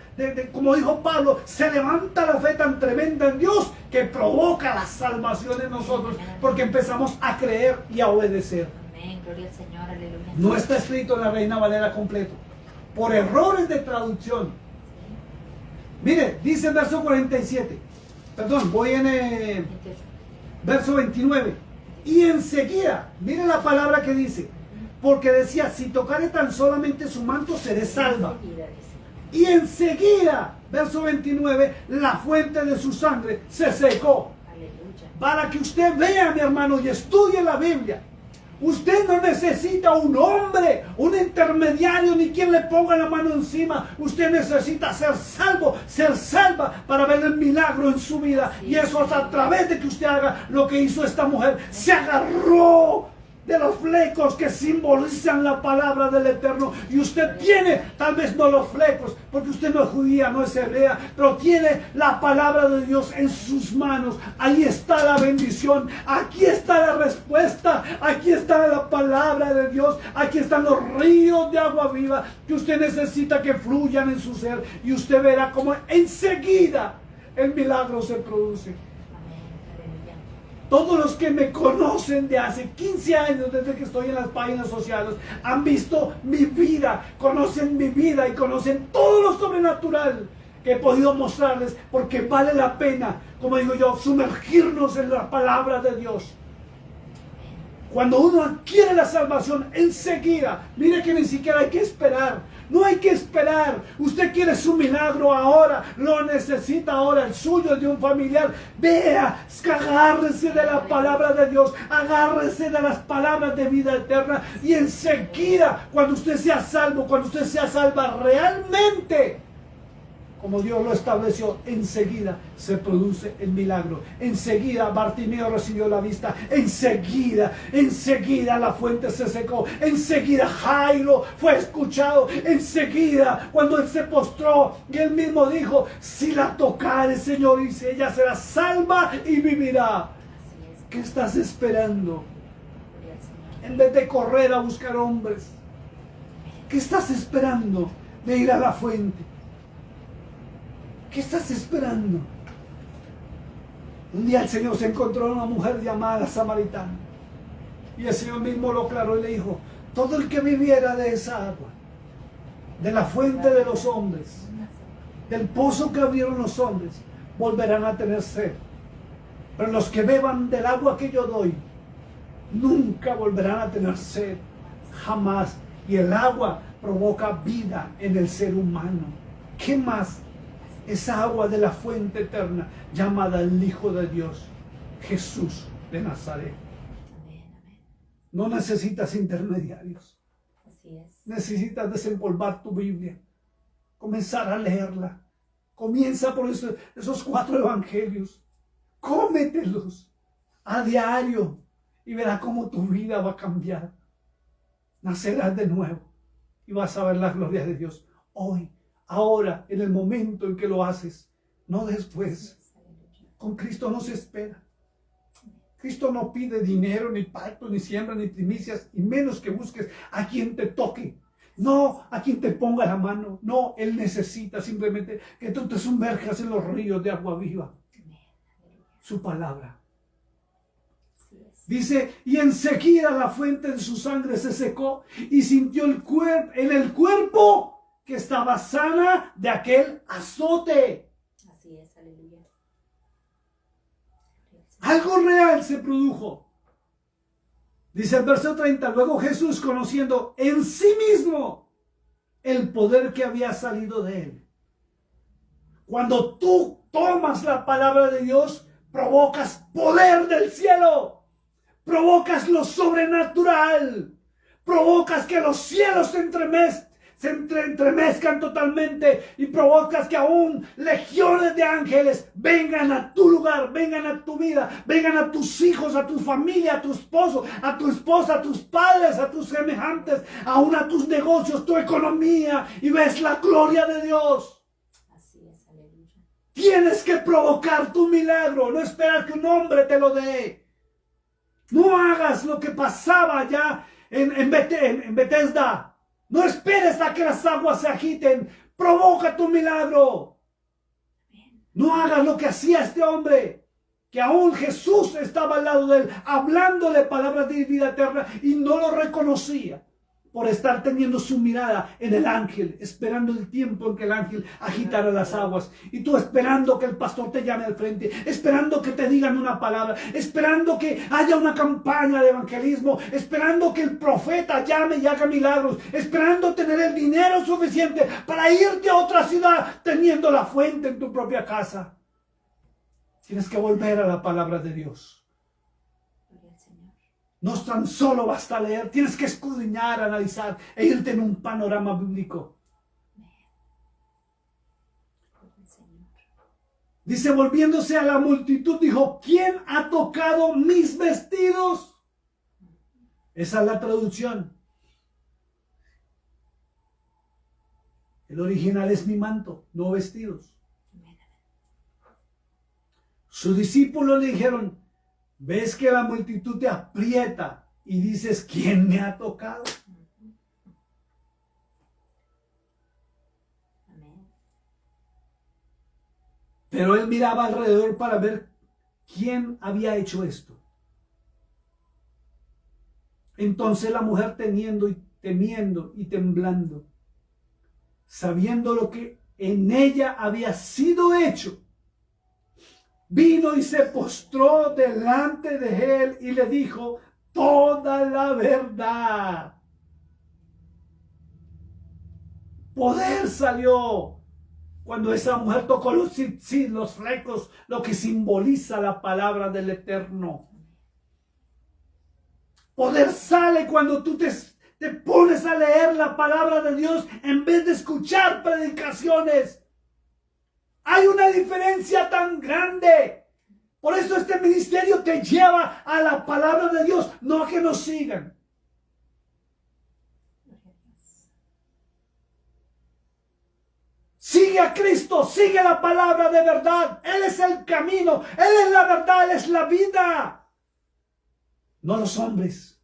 Speaker 2: como dijo Pablo, se levanta la fe tan tremenda en Dios que provoca la salvación en nosotros, porque empezamos a creer y a obedecer.
Speaker 1: Amén, gloria al Señor, aleluya.
Speaker 2: No está escrito en la Reina Valera completo, por errores de traducción. Mire, dice el verso 47. Perdón, voy en verso 29. Y enseguida, mire la palabra que dice. Porque decía, si tocare tan solamente su manto, seré salva. Y enseguida, verso 29, la fuente de su sangre se secó. Aleluya. Para que usted vea, mi hermano, y estudie la Biblia. Usted no necesita un hombre, un intermediario, ni quien le ponga la mano encima. Usted necesita ser salvo, ser salva para ver el milagro en su vida. Y eso es a través de que usted haga lo que hizo esta mujer. Se agarró de los flecos que simbolizan la palabra del Eterno. Y usted tiene, tal vez no los flecos, porque usted no es judía, no es hebrea, pero tiene la palabra de Dios en sus manos. Ahí está la bendición, aquí está la respuesta, aquí está la palabra de Dios, aquí están los ríos de agua viva que usted necesita que fluyan en su ser. Y usted verá cómo enseguida el milagro se produce. Todos los que me conocen de hace 15 años, desde que estoy en las páginas sociales, han visto mi vida, conocen mi vida y conocen todo lo sobrenatural que he podido mostrarles, porque vale la pena, como digo yo, sumergirnos en la palabra de Dios. Cuando uno adquiere la salvación, enseguida, mire que ni siquiera hay que esperar. No hay que esperar. Usted quiere su milagro ahora, lo necesita ahora, el suyo, de un familiar. Vea, agárrese de la palabra de Dios, agárrese de las palabras de vida eterna. Y enseguida, cuando usted sea salvo, cuando usted sea salva realmente, como Dios lo estableció, enseguida se produce el milagro. Enseguida Bartimeo recibió la vista. Enseguida la fuente se secó. Enseguida Jairo fue escuchado. Enseguida, cuando él se postró y él mismo dijo, si la tocare, Señor, y si ella será salva y vivirá. ¿Qué estás esperando? En vez de correr a buscar hombres, ¿qué estás esperando de ir a la fuente? ¿Qué estás esperando? Un día el Señor se encontró a una mujer llamada Samaritana. Y el Señor mismo lo aclaró y le dijo, todo el que viviera de esa agua, de la fuente de los hombres, del pozo que abrieron los hombres, volverán a tener sed. Pero los que beban del agua que yo doy, nunca volverán a tener sed, jamás. Y el agua provoca vida en el ser humano. ¿Qué más? Esa agua de la fuente eterna llamada el Hijo de Dios, Jesús de Nazaret.
Speaker 1: Amén, amén.
Speaker 2: No necesitas intermediarios.
Speaker 1: Así es.
Speaker 2: Necesitas desempolvar tu Biblia, comenzar a leerla. Comienza por esos 4 evangelios. Cómetelos a diario y verás cómo tu vida va a cambiar. Nacerás de nuevo y vas a ver la gloria de Dios. Hoy ahora, en el momento en que lo haces, no después. Con Cristo no se espera. Cristo no pide dinero, ni pacto, ni siembra, ni primicias, y menos que busques a quien te toque. No a quien te ponga la mano. No, Él necesita simplemente que tú te sumerjas en los ríos de agua viva. Su palabra. Dice, y enseguida la fuente de su sangre se secó y sintió en el cuerpo que estaba sana de aquel azote.
Speaker 1: Así es, aleluya.
Speaker 2: Algo real se produjo. Dice el verso 30, luego Jesús, conociendo en sí mismo el poder que había salido de él. Cuando tú tomas la palabra de Dios, provocas poder del cielo. Provocas lo sobrenatural. Provocas que los cielos se entremezcan totalmente y provocas que aún legiones de ángeles vengan a tu lugar, vengan a tu vida, vengan a tus hijos, a tu familia, a tu esposo, a tu esposa, a tus padres, a tus semejantes, aún a tus negocios, tu economía, y ves la gloria de Dios.
Speaker 1: Así es, aleluya.
Speaker 2: Tienes que provocar tu milagro, no esperar que un hombre te lo dé. No hagas lo que pasaba allá en Bethesda. No esperes a que las aguas se agiten. Provoca tu milagro. No hagas lo que hacía este hombre, que aún Jesús estaba al lado de él, hablándole palabras de vida eterna y no lo reconocía por estar teniendo su mirada en el ángel, esperando el tiempo en que el ángel agitara las aguas. Y tú esperando que el pastor te llame al frente, esperando que te digan una palabra, esperando que haya una campaña de evangelismo, esperando que el profeta llame y haga milagros, esperando tener el dinero suficiente para irte a otra ciudad teniendo la fuente en tu propia casa. Tienes que volver a la palabra de Dios. No tan solo basta leer, tienes que escudriñar, analizar e irte en un panorama bíblico. Dice, volviéndose a la multitud, dijo, ¿quién ha tocado mis vestidos? Esa es la traducción. El original es mi manto, no vestidos. Sus discípulos le dijeron, ¿ves que la multitud te aprieta y dices, ¿quién me ha tocado?
Speaker 1: Amén.
Speaker 2: Pero él miraba alrededor para ver quién había hecho esto. Entonces la mujer temiendo y temblando, sabiendo lo que en ella había sido hecho, vino y se postró delante de él y le dijo toda la verdad. Poder salió cuando esa mujer tocó los flecos, lo que simboliza la palabra del Eterno. Poder sale cuando tú te pones a leer la palabra de Dios en vez de escuchar predicaciones. Hay una diferencia tan grande. Por eso este ministerio te lleva a la palabra de Dios, no a que nos sigan. Sigue a Cristo, sigue la palabra de verdad. Él es el camino, Él es la verdad, Él es la vida. No los hombres.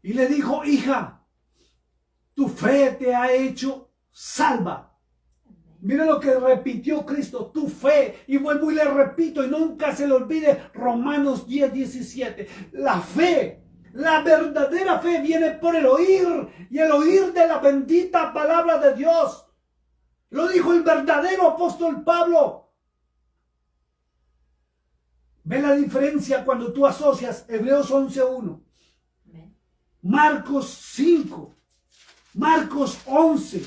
Speaker 2: Y le dijo, hija, tu fe te ha hecho salva. Mira lo que repitió Cristo, tu fe. Y vuelvo y le repito, y nunca se le olvide Romanos 10:17. La fe, la verdadera fe viene por el oír, y el oír de la bendita palabra de Dios. Lo dijo el verdadero apóstol Pablo. Ve la diferencia cuando tú asocias Hebreos 11:1, Marcos 5, Marcos 11,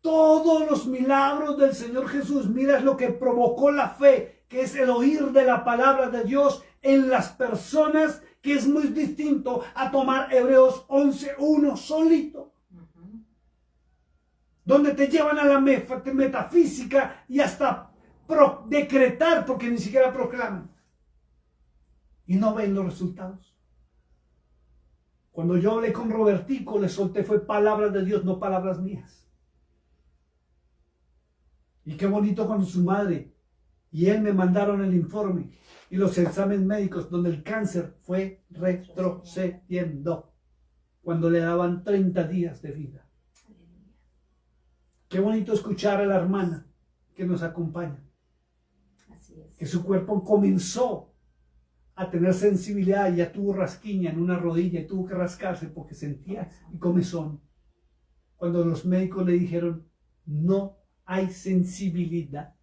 Speaker 2: todos los milagros del Señor Jesús. Mira lo que provocó la fe, que es el oír de la palabra de Dios en las personas, que es muy distinto a tomar Hebreos 11:1 solito. Donde te llevan a la metafísica y hasta decretar, porque ni siquiera proclaman. Y no ven los resultados. Cuando yo hablé con Robertico, le solté fue palabras de Dios, no palabras mías. Y qué bonito cuando su madre y él me mandaron el informe y los exámenes médicos donde el cáncer fue retrocediendo cuando le daban 30 días de vida. Qué bonito escuchar a la hermana que nos acompaña.
Speaker 1: Así es.
Speaker 2: Que su cuerpo comenzó a tener sensibilidad y ya tuvo rasquiña en una rodilla y tuvo que rascarse porque sentía y comezón. Cuando los médicos le dijeron, no hay sensibilidad.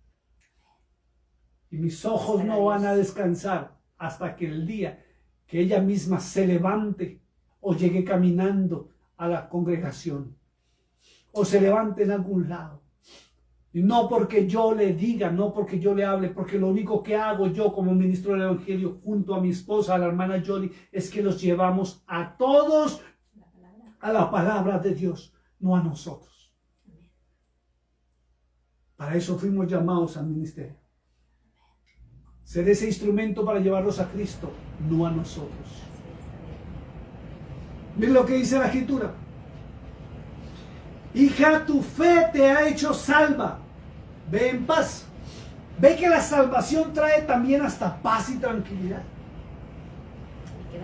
Speaker 2: Y mis ojos no van a descansar hasta que el día que ella misma se levante o llegue caminando a la congregación o se levante en algún lado. Y no porque yo le diga, no porque yo le hable, porque lo único que hago yo como ministro del Evangelio junto a mi esposa, a la hermana Jolie, es que los llevamos a todos a la palabra de Dios, no a nosotros. Para eso fuimos llamados al ministerio. Ser ese instrumento para llevarlos a Cristo, no a nosotros. Miren lo que dice la Escritura. Hija, tu fe te ha hecho salva. Ve en paz. Ve que la salvación trae también hasta paz y tranquilidad.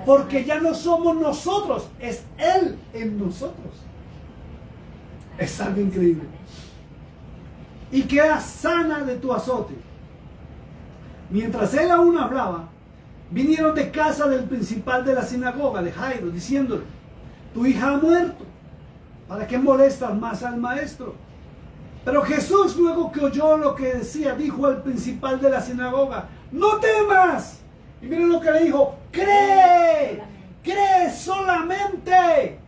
Speaker 2: Porque ya no somos nosotros, es Él en nosotros. Es algo increíble. Y queda sana de tu azote. Mientras él aún hablaba, vinieron de casa del principal de la sinagoga, de Jairo, diciéndole, tu hija ha muerto, ¿para qué molestas más al maestro? Pero Jesús, luego que oyó lo que decía, dijo al principal de la sinagoga, no temas. Y miren lo que le dijo, cree, cree solamente.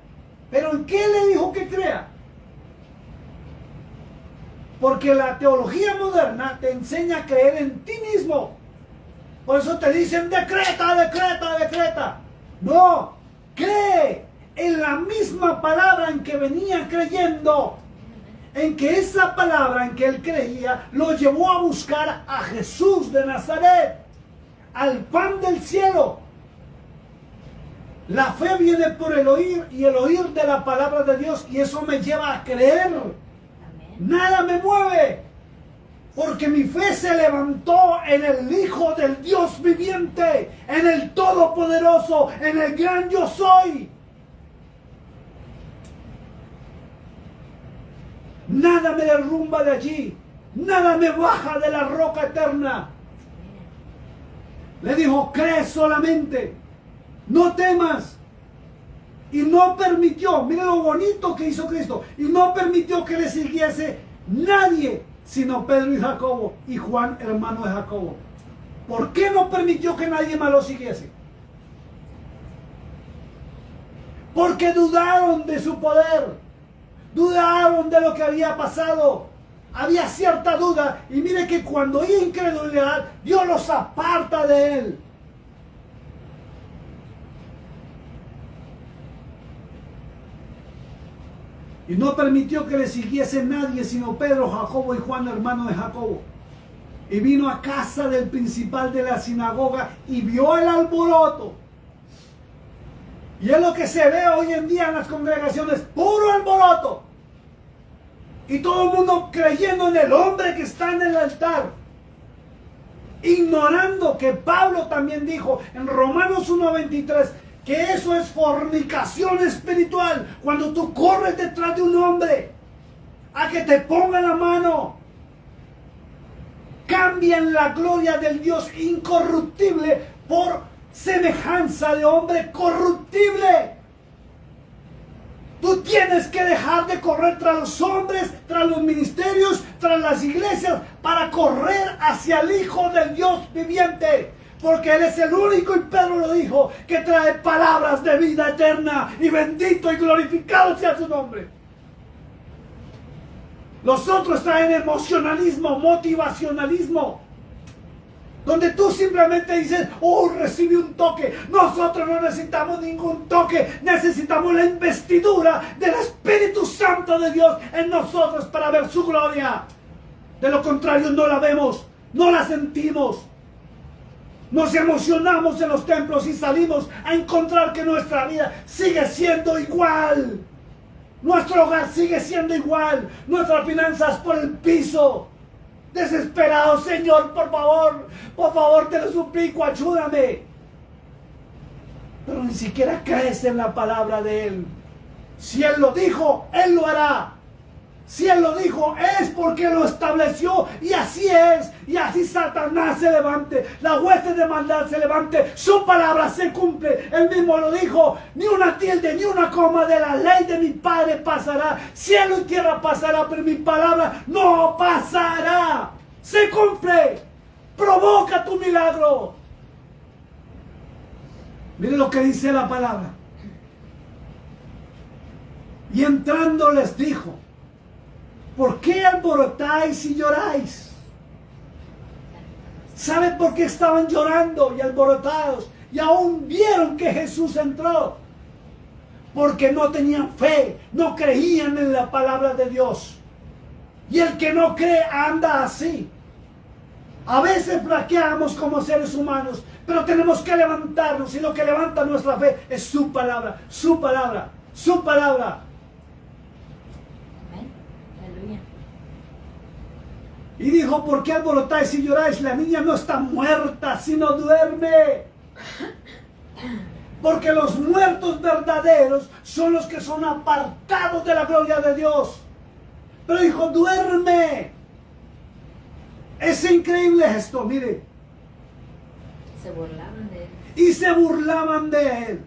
Speaker 2: ¿Pero en qué le dijo que crea? Porque la teología moderna te enseña a creer en ti mismo. Por eso te dicen decreta, decreta, decreta. No, cree en la misma palabra en que venía creyendo. En que esa palabra en que él creía lo llevó a buscar a Jesús de Nazaret, al pan del cielo. La fe viene por el oír y el oír de la palabra de Dios, y eso me lleva a creer. Nada me mueve, porque mi fe se levantó en el Hijo del Dios viviente, en el Todopoderoso, en el gran yo soy. Nada me derrumba de allí, nada me baja de la roca eterna. Le dijo, cree solamente, no temas. Y no permitió, mire lo bonito que hizo Cristo, y no permitió que le siguiese nadie, sino Pedro y Jacobo, y Juan, hermano de Jacobo. ¿Por qué no permitió que nadie más lo siguiese? Porque dudaron de su poder, dudaron de lo que había pasado. Había cierta duda, y mire que cuando hay incredulidad, Dios los aparta de él. Y no permitió que le siguiese nadie, sino Pedro, Jacobo y Juan, hermano de Jacobo. Y vino a casa del principal de la sinagoga y vio el alboroto. Y es lo que se ve hoy en día en las congregaciones, puro alboroto. Y todo el mundo creyendo en el hombre que está en el altar. Ignorando que Pablo también dijo en Romanos 1:23, que eso es fornicación espiritual, cuando tú corres detrás de un hombre a que te ponga la mano. Cambian la gloria del Dios incorruptible por semejanza de hombre corruptible. Tú tienes que dejar de correr tras los hombres, tras los ministerios, tras las iglesias, para correr hacia el Hijo del Dios viviente. Porque Él es el único, y Pedro lo dijo, que trae palabras de vida eterna. Y bendito y glorificado sea su nombre. Los otros traen emocionalismo, motivacionalismo. Donde tú simplemente dices, oh, recibí un toque. Nosotros no necesitamos ningún toque. Necesitamos la investidura del Espíritu Santo de Dios en nosotros para ver su gloria. De lo contrario no la vemos, no la sentimos. Nos emocionamos en los templos y salimos a encontrar que nuestra vida sigue siendo igual. Nuestro hogar sigue siendo igual. Nuestras finanzas por el piso. Desesperados, Señor, por favor, te lo suplico, ayúdame. Pero ni siquiera crees en la palabra de Él. Si Él lo dijo, Él lo hará. Si Él lo dijo, es porque lo estableció, y así es, y así Satanás se levante, la hueste de maldad se levante, su palabra se cumple. Él mismo lo dijo: ni una tilde, ni una coma de la ley de mi Padre pasará. Cielo y tierra pasará, pero mi palabra no pasará. Se cumple. Provoca tu milagro. Mire lo que dice la palabra. Y entrando les dijo: ¿por qué alborotáis y lloráis? ¿Saben por qué estaban llorando y alborotados? Y aún vieron que Jesús entró. Porque no tenían fe, no creían en la palabra de Dios. Y el que no cree anda así. A veces flaqueamos como seres humanos, pero tenemos que levantarnos, y lo que levanta nuestra fe es su palabra, su palabra, su palabra. Y dijo: ¿por qué alborotáis y lloráis? La niña no está muerta, sino duerme. Porque los muertos verdaderos son los que son apartados de la gloria de Dios. Pero dijo: duerme. Es increíble esto, mire.
Speaker 1: Se burlaban de Él.
Speaker 2: Y se burlaban de Él.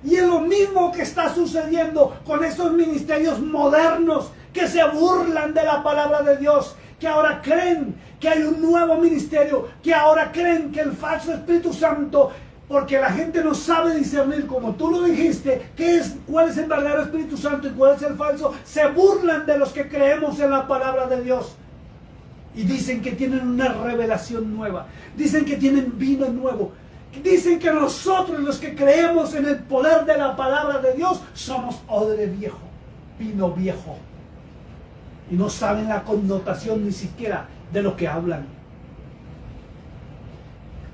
Speaker 2: Y es lo mismo que está sucediendo con esos ministerios modernos que se burlan de la palabra de Dios, que ahora creen que hay un nuevo ministerio, que ahora creen que el falso Espíritu Santo, porque la gente no sabe discernir, como tú lo dijiste, cuál es el verdadero Espíritu Santo y cuál es el falso. Se burlan de los que creemos en la palabra de Dios y dicen que tienen una revelación nueva, dicen que tienen vino nuevo, dicen que nosotros, los que creemos en el poder de la palabra de Dios, somos odre viejo, vino viejo. Y no saben la connotación ni siquiera de lo que hablan.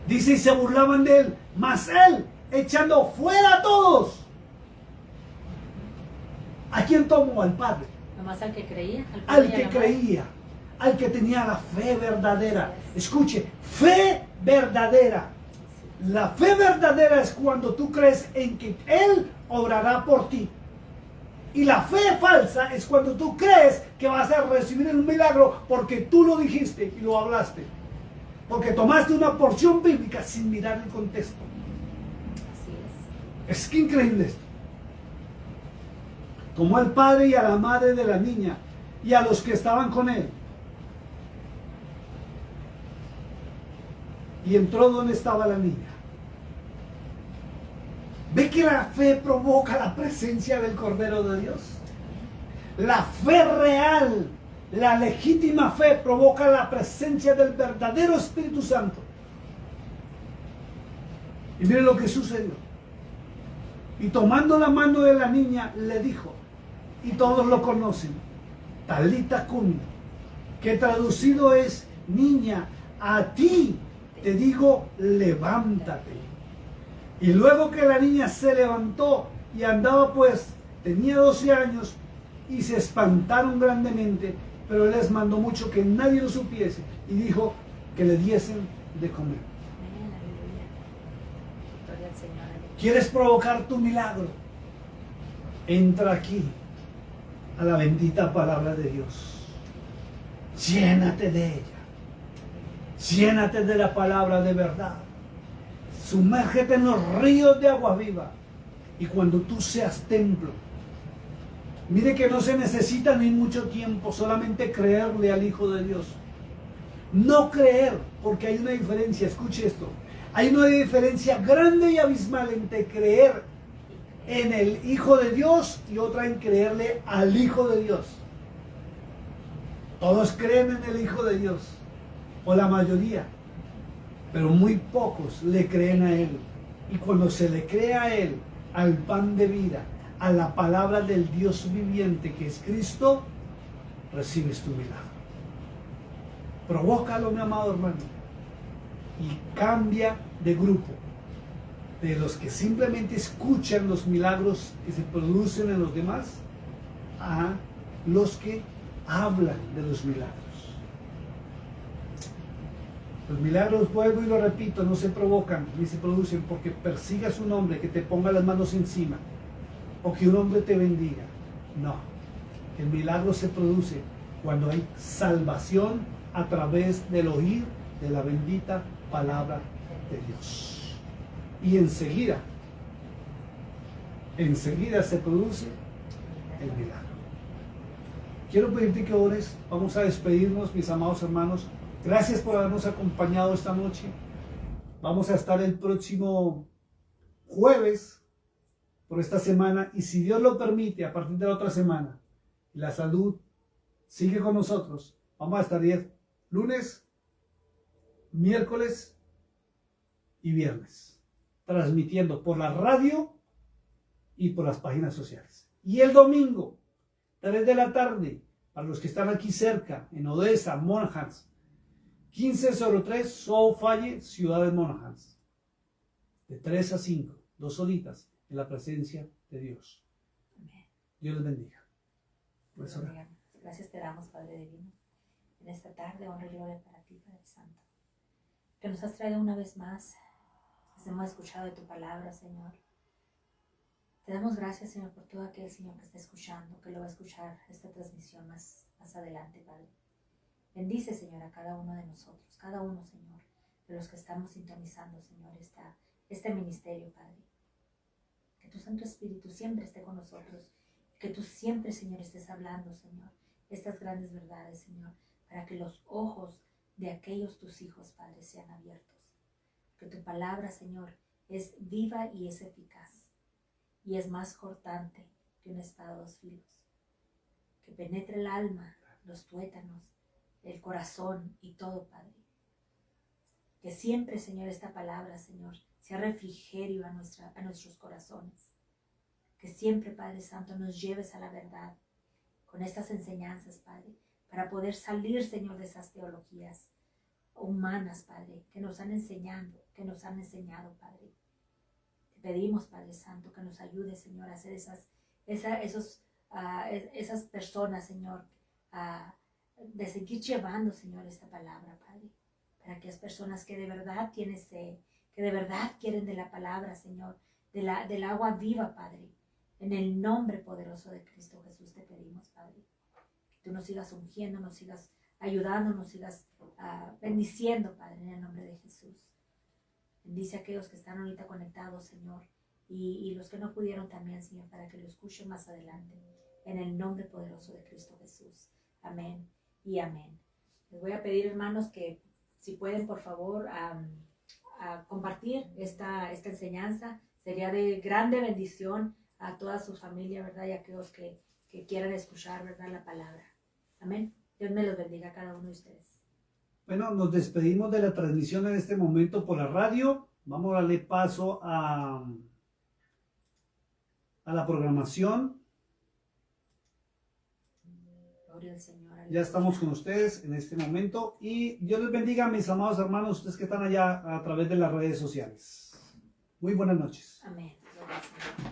Speaker 2: Dice: y se burlaban de Él, mas Él, echando fuera a todos. ¿A quién tomó? Al Padre.
Speaker 1: Nomás al que creía.
Speaker 2: Al que creía, al que tenía la fe verdadera. Escuche, fe verdadera. La fe verdadera es cuando tú crees en que Él obrará por ti. Y la fe falsa es cuando tú crees que vas a recibir un milagro porque tú lo dijiste y lo hablaste. Porque tomaste una porción bíblica sin mirar el contexto.
Speaker 1: Así es.
Speaker 2: Es que increíble esto. Tomó al padre y a la madre de la niña y a los que estaban con él. Y entró donde estaba la niña. ¿Ve que la fe provoca la presencia del Cordero de Dios? La fe real, la legítima fe provoca la presencia del verdadero Espíritu Santo. Y miren lo que sucedió. Y tomando la mano de la niña le dijo, y todos lo conocen, Talita Cumi, que traducido es: niña, a ti te digo, levántate. Y luego que la niña se levantó y andaba, pues tenía 12 años, y se espantaron grandemente, pero él les mandó mucho que nadie lo supiese y dijo que le diesen de comer. ¿Quieres provocar tu milagro? Entra aquí a la bendita palabra de Dios. Llénate de ella. Llénate de la palabra de verdad. Sumérgete en los ríos de agua viva. Y cuando tú seas templo, mire que no se necesita ni mucho tiempo, solamente creerle al Hijo de Dios. No creer, porque hay una diferencia, escuche esto. Hay una diferencia grande y abismal entre creer en el Hijo de Dios y otra en creerle al Hijo de Dios. Todos creen en el Hijo de Dios, o la mayoría, pero muy pocos le creen a Él. Y cuando se le cree a Él, al pan de vida, a la palabra del Dios viviente que es Cristo, recibes tu milagro. Provócalo, mi amado hermano. y cambia de grupo. De los que simplemente escuchan los milagros que se producen en los demás, a los que hablan de los milagros. Los milagros, vuelvo y lo repito, no se provocan ni se producen porque persigas un hombre que te ponga las manos encima o que un hombre te bendiga. No, el milagro se produce cuando hay salvación a través del oír de la bendita palabra de Dios. Y enseguida se produce el milagro. Quiero pedirte que ores. Vamos a despedirnos, mis amados hermanos. Gracias por habernos acompañado esta noche. Vamos a estar el próximo jueves por esta semana. Y si Dios lo permite, a partir de la otra semana, la salud sigue con nosotros. Vamos a estar 10 lunes, miércoles y viernes, transmitiendo por la radio y por las páginas sociales. Y el domingo, 3 de la tarde, para los que están aquí cerca, en Odessa, Monahans, 1503 South Falle, ciudad de Monahans. De 3 a 5, 2 horitas en la presencia de Dios.
Speaker 1: Amén.
Speaker 2: Dios les bendiga. Pues
Speaker 1: gracias te damos, Padre Divino, en esta tarde, honra y gloria para ti, Padre Santo, que nos has traído una vez más. Hemos escuchado de tu palabra, Señor. Te damos gracias, Señor, por todo aquel, Señor, que está escuchando, que lo va a escuchar esta transmisión más adelante, Padre. Bendice, Señor, a cada uno de nosotros, cada uno, Señor, de los que estamos sintonizando, Señor, este ministerio, Padre. Que tu Santo Espíritu siempre esté con nosotros, que tú siempre, Señor, estés hablando, Señor, estas grandes verdades, Señor, para que los ojos de aquellos tus hijos, Padre, sean abiertos. Que tu palabra, Señor, es viva y es eficaz, y es más cortante que una espada de 2 filos, que penetre el alma, los tuétanos, el corazón y todo, Padre. Que siempre, Señor, esta palabra, Señor, sea refrigerio a nuestros corazones. Que siempre, Padre Santo, nos lleves a la verdad con estas enseñanzas, Padre, para poder salir, Señor, de esas teologías humanas, Padre, que nos han enseñado, Padre. Te pedimos, Padre Santo, que nos ayude, Señor, a ser esas personas, Señor, de seguir llevando, Señor, esta palabra, Padre, para aquellas personas que de verdad tienen sed, que de verdad quieren de la palabra, Señor, del agua viva, Padre. En el nombre poderoso de Cristo Jesús te pedimos, Padre, que tú nos sigas ungiendo, nos sigas ayudando, nos sigas bendiciendo, Padre, en el nombre de Jesús. Bendice a aquellos que están ahorita conectados, Señor, y los que no pudieron también, Señor, para que lo escuchen más adelante, en el nombre poderoso de Cristo Jesús. Amén y amén. Les voy a pedir, hermanos, que si pueden, por favor, a compartir esta enseñanza. Sería de grande bendición a toda su familia, ¿verdad? Y a aquellos que quieran escuchar, ¿verdad?, la palabra. Amén. Dios me los bendiga a cada uno de ustedes.
Speaker 2: Bueno, nos despedimos de la transmisión en este momento por la radio. Vamos a darle paso a la programación.
Speaker 1: Gloria al Señor.
Speaker 2: Ya estamos con ustedes en este momento. Y Dios les bendiga, mis amados hermanos, ustedes que están allá a través de las redes sociales. Muy buenas noches.
Speaker 1: Amén. Gloria al Señor.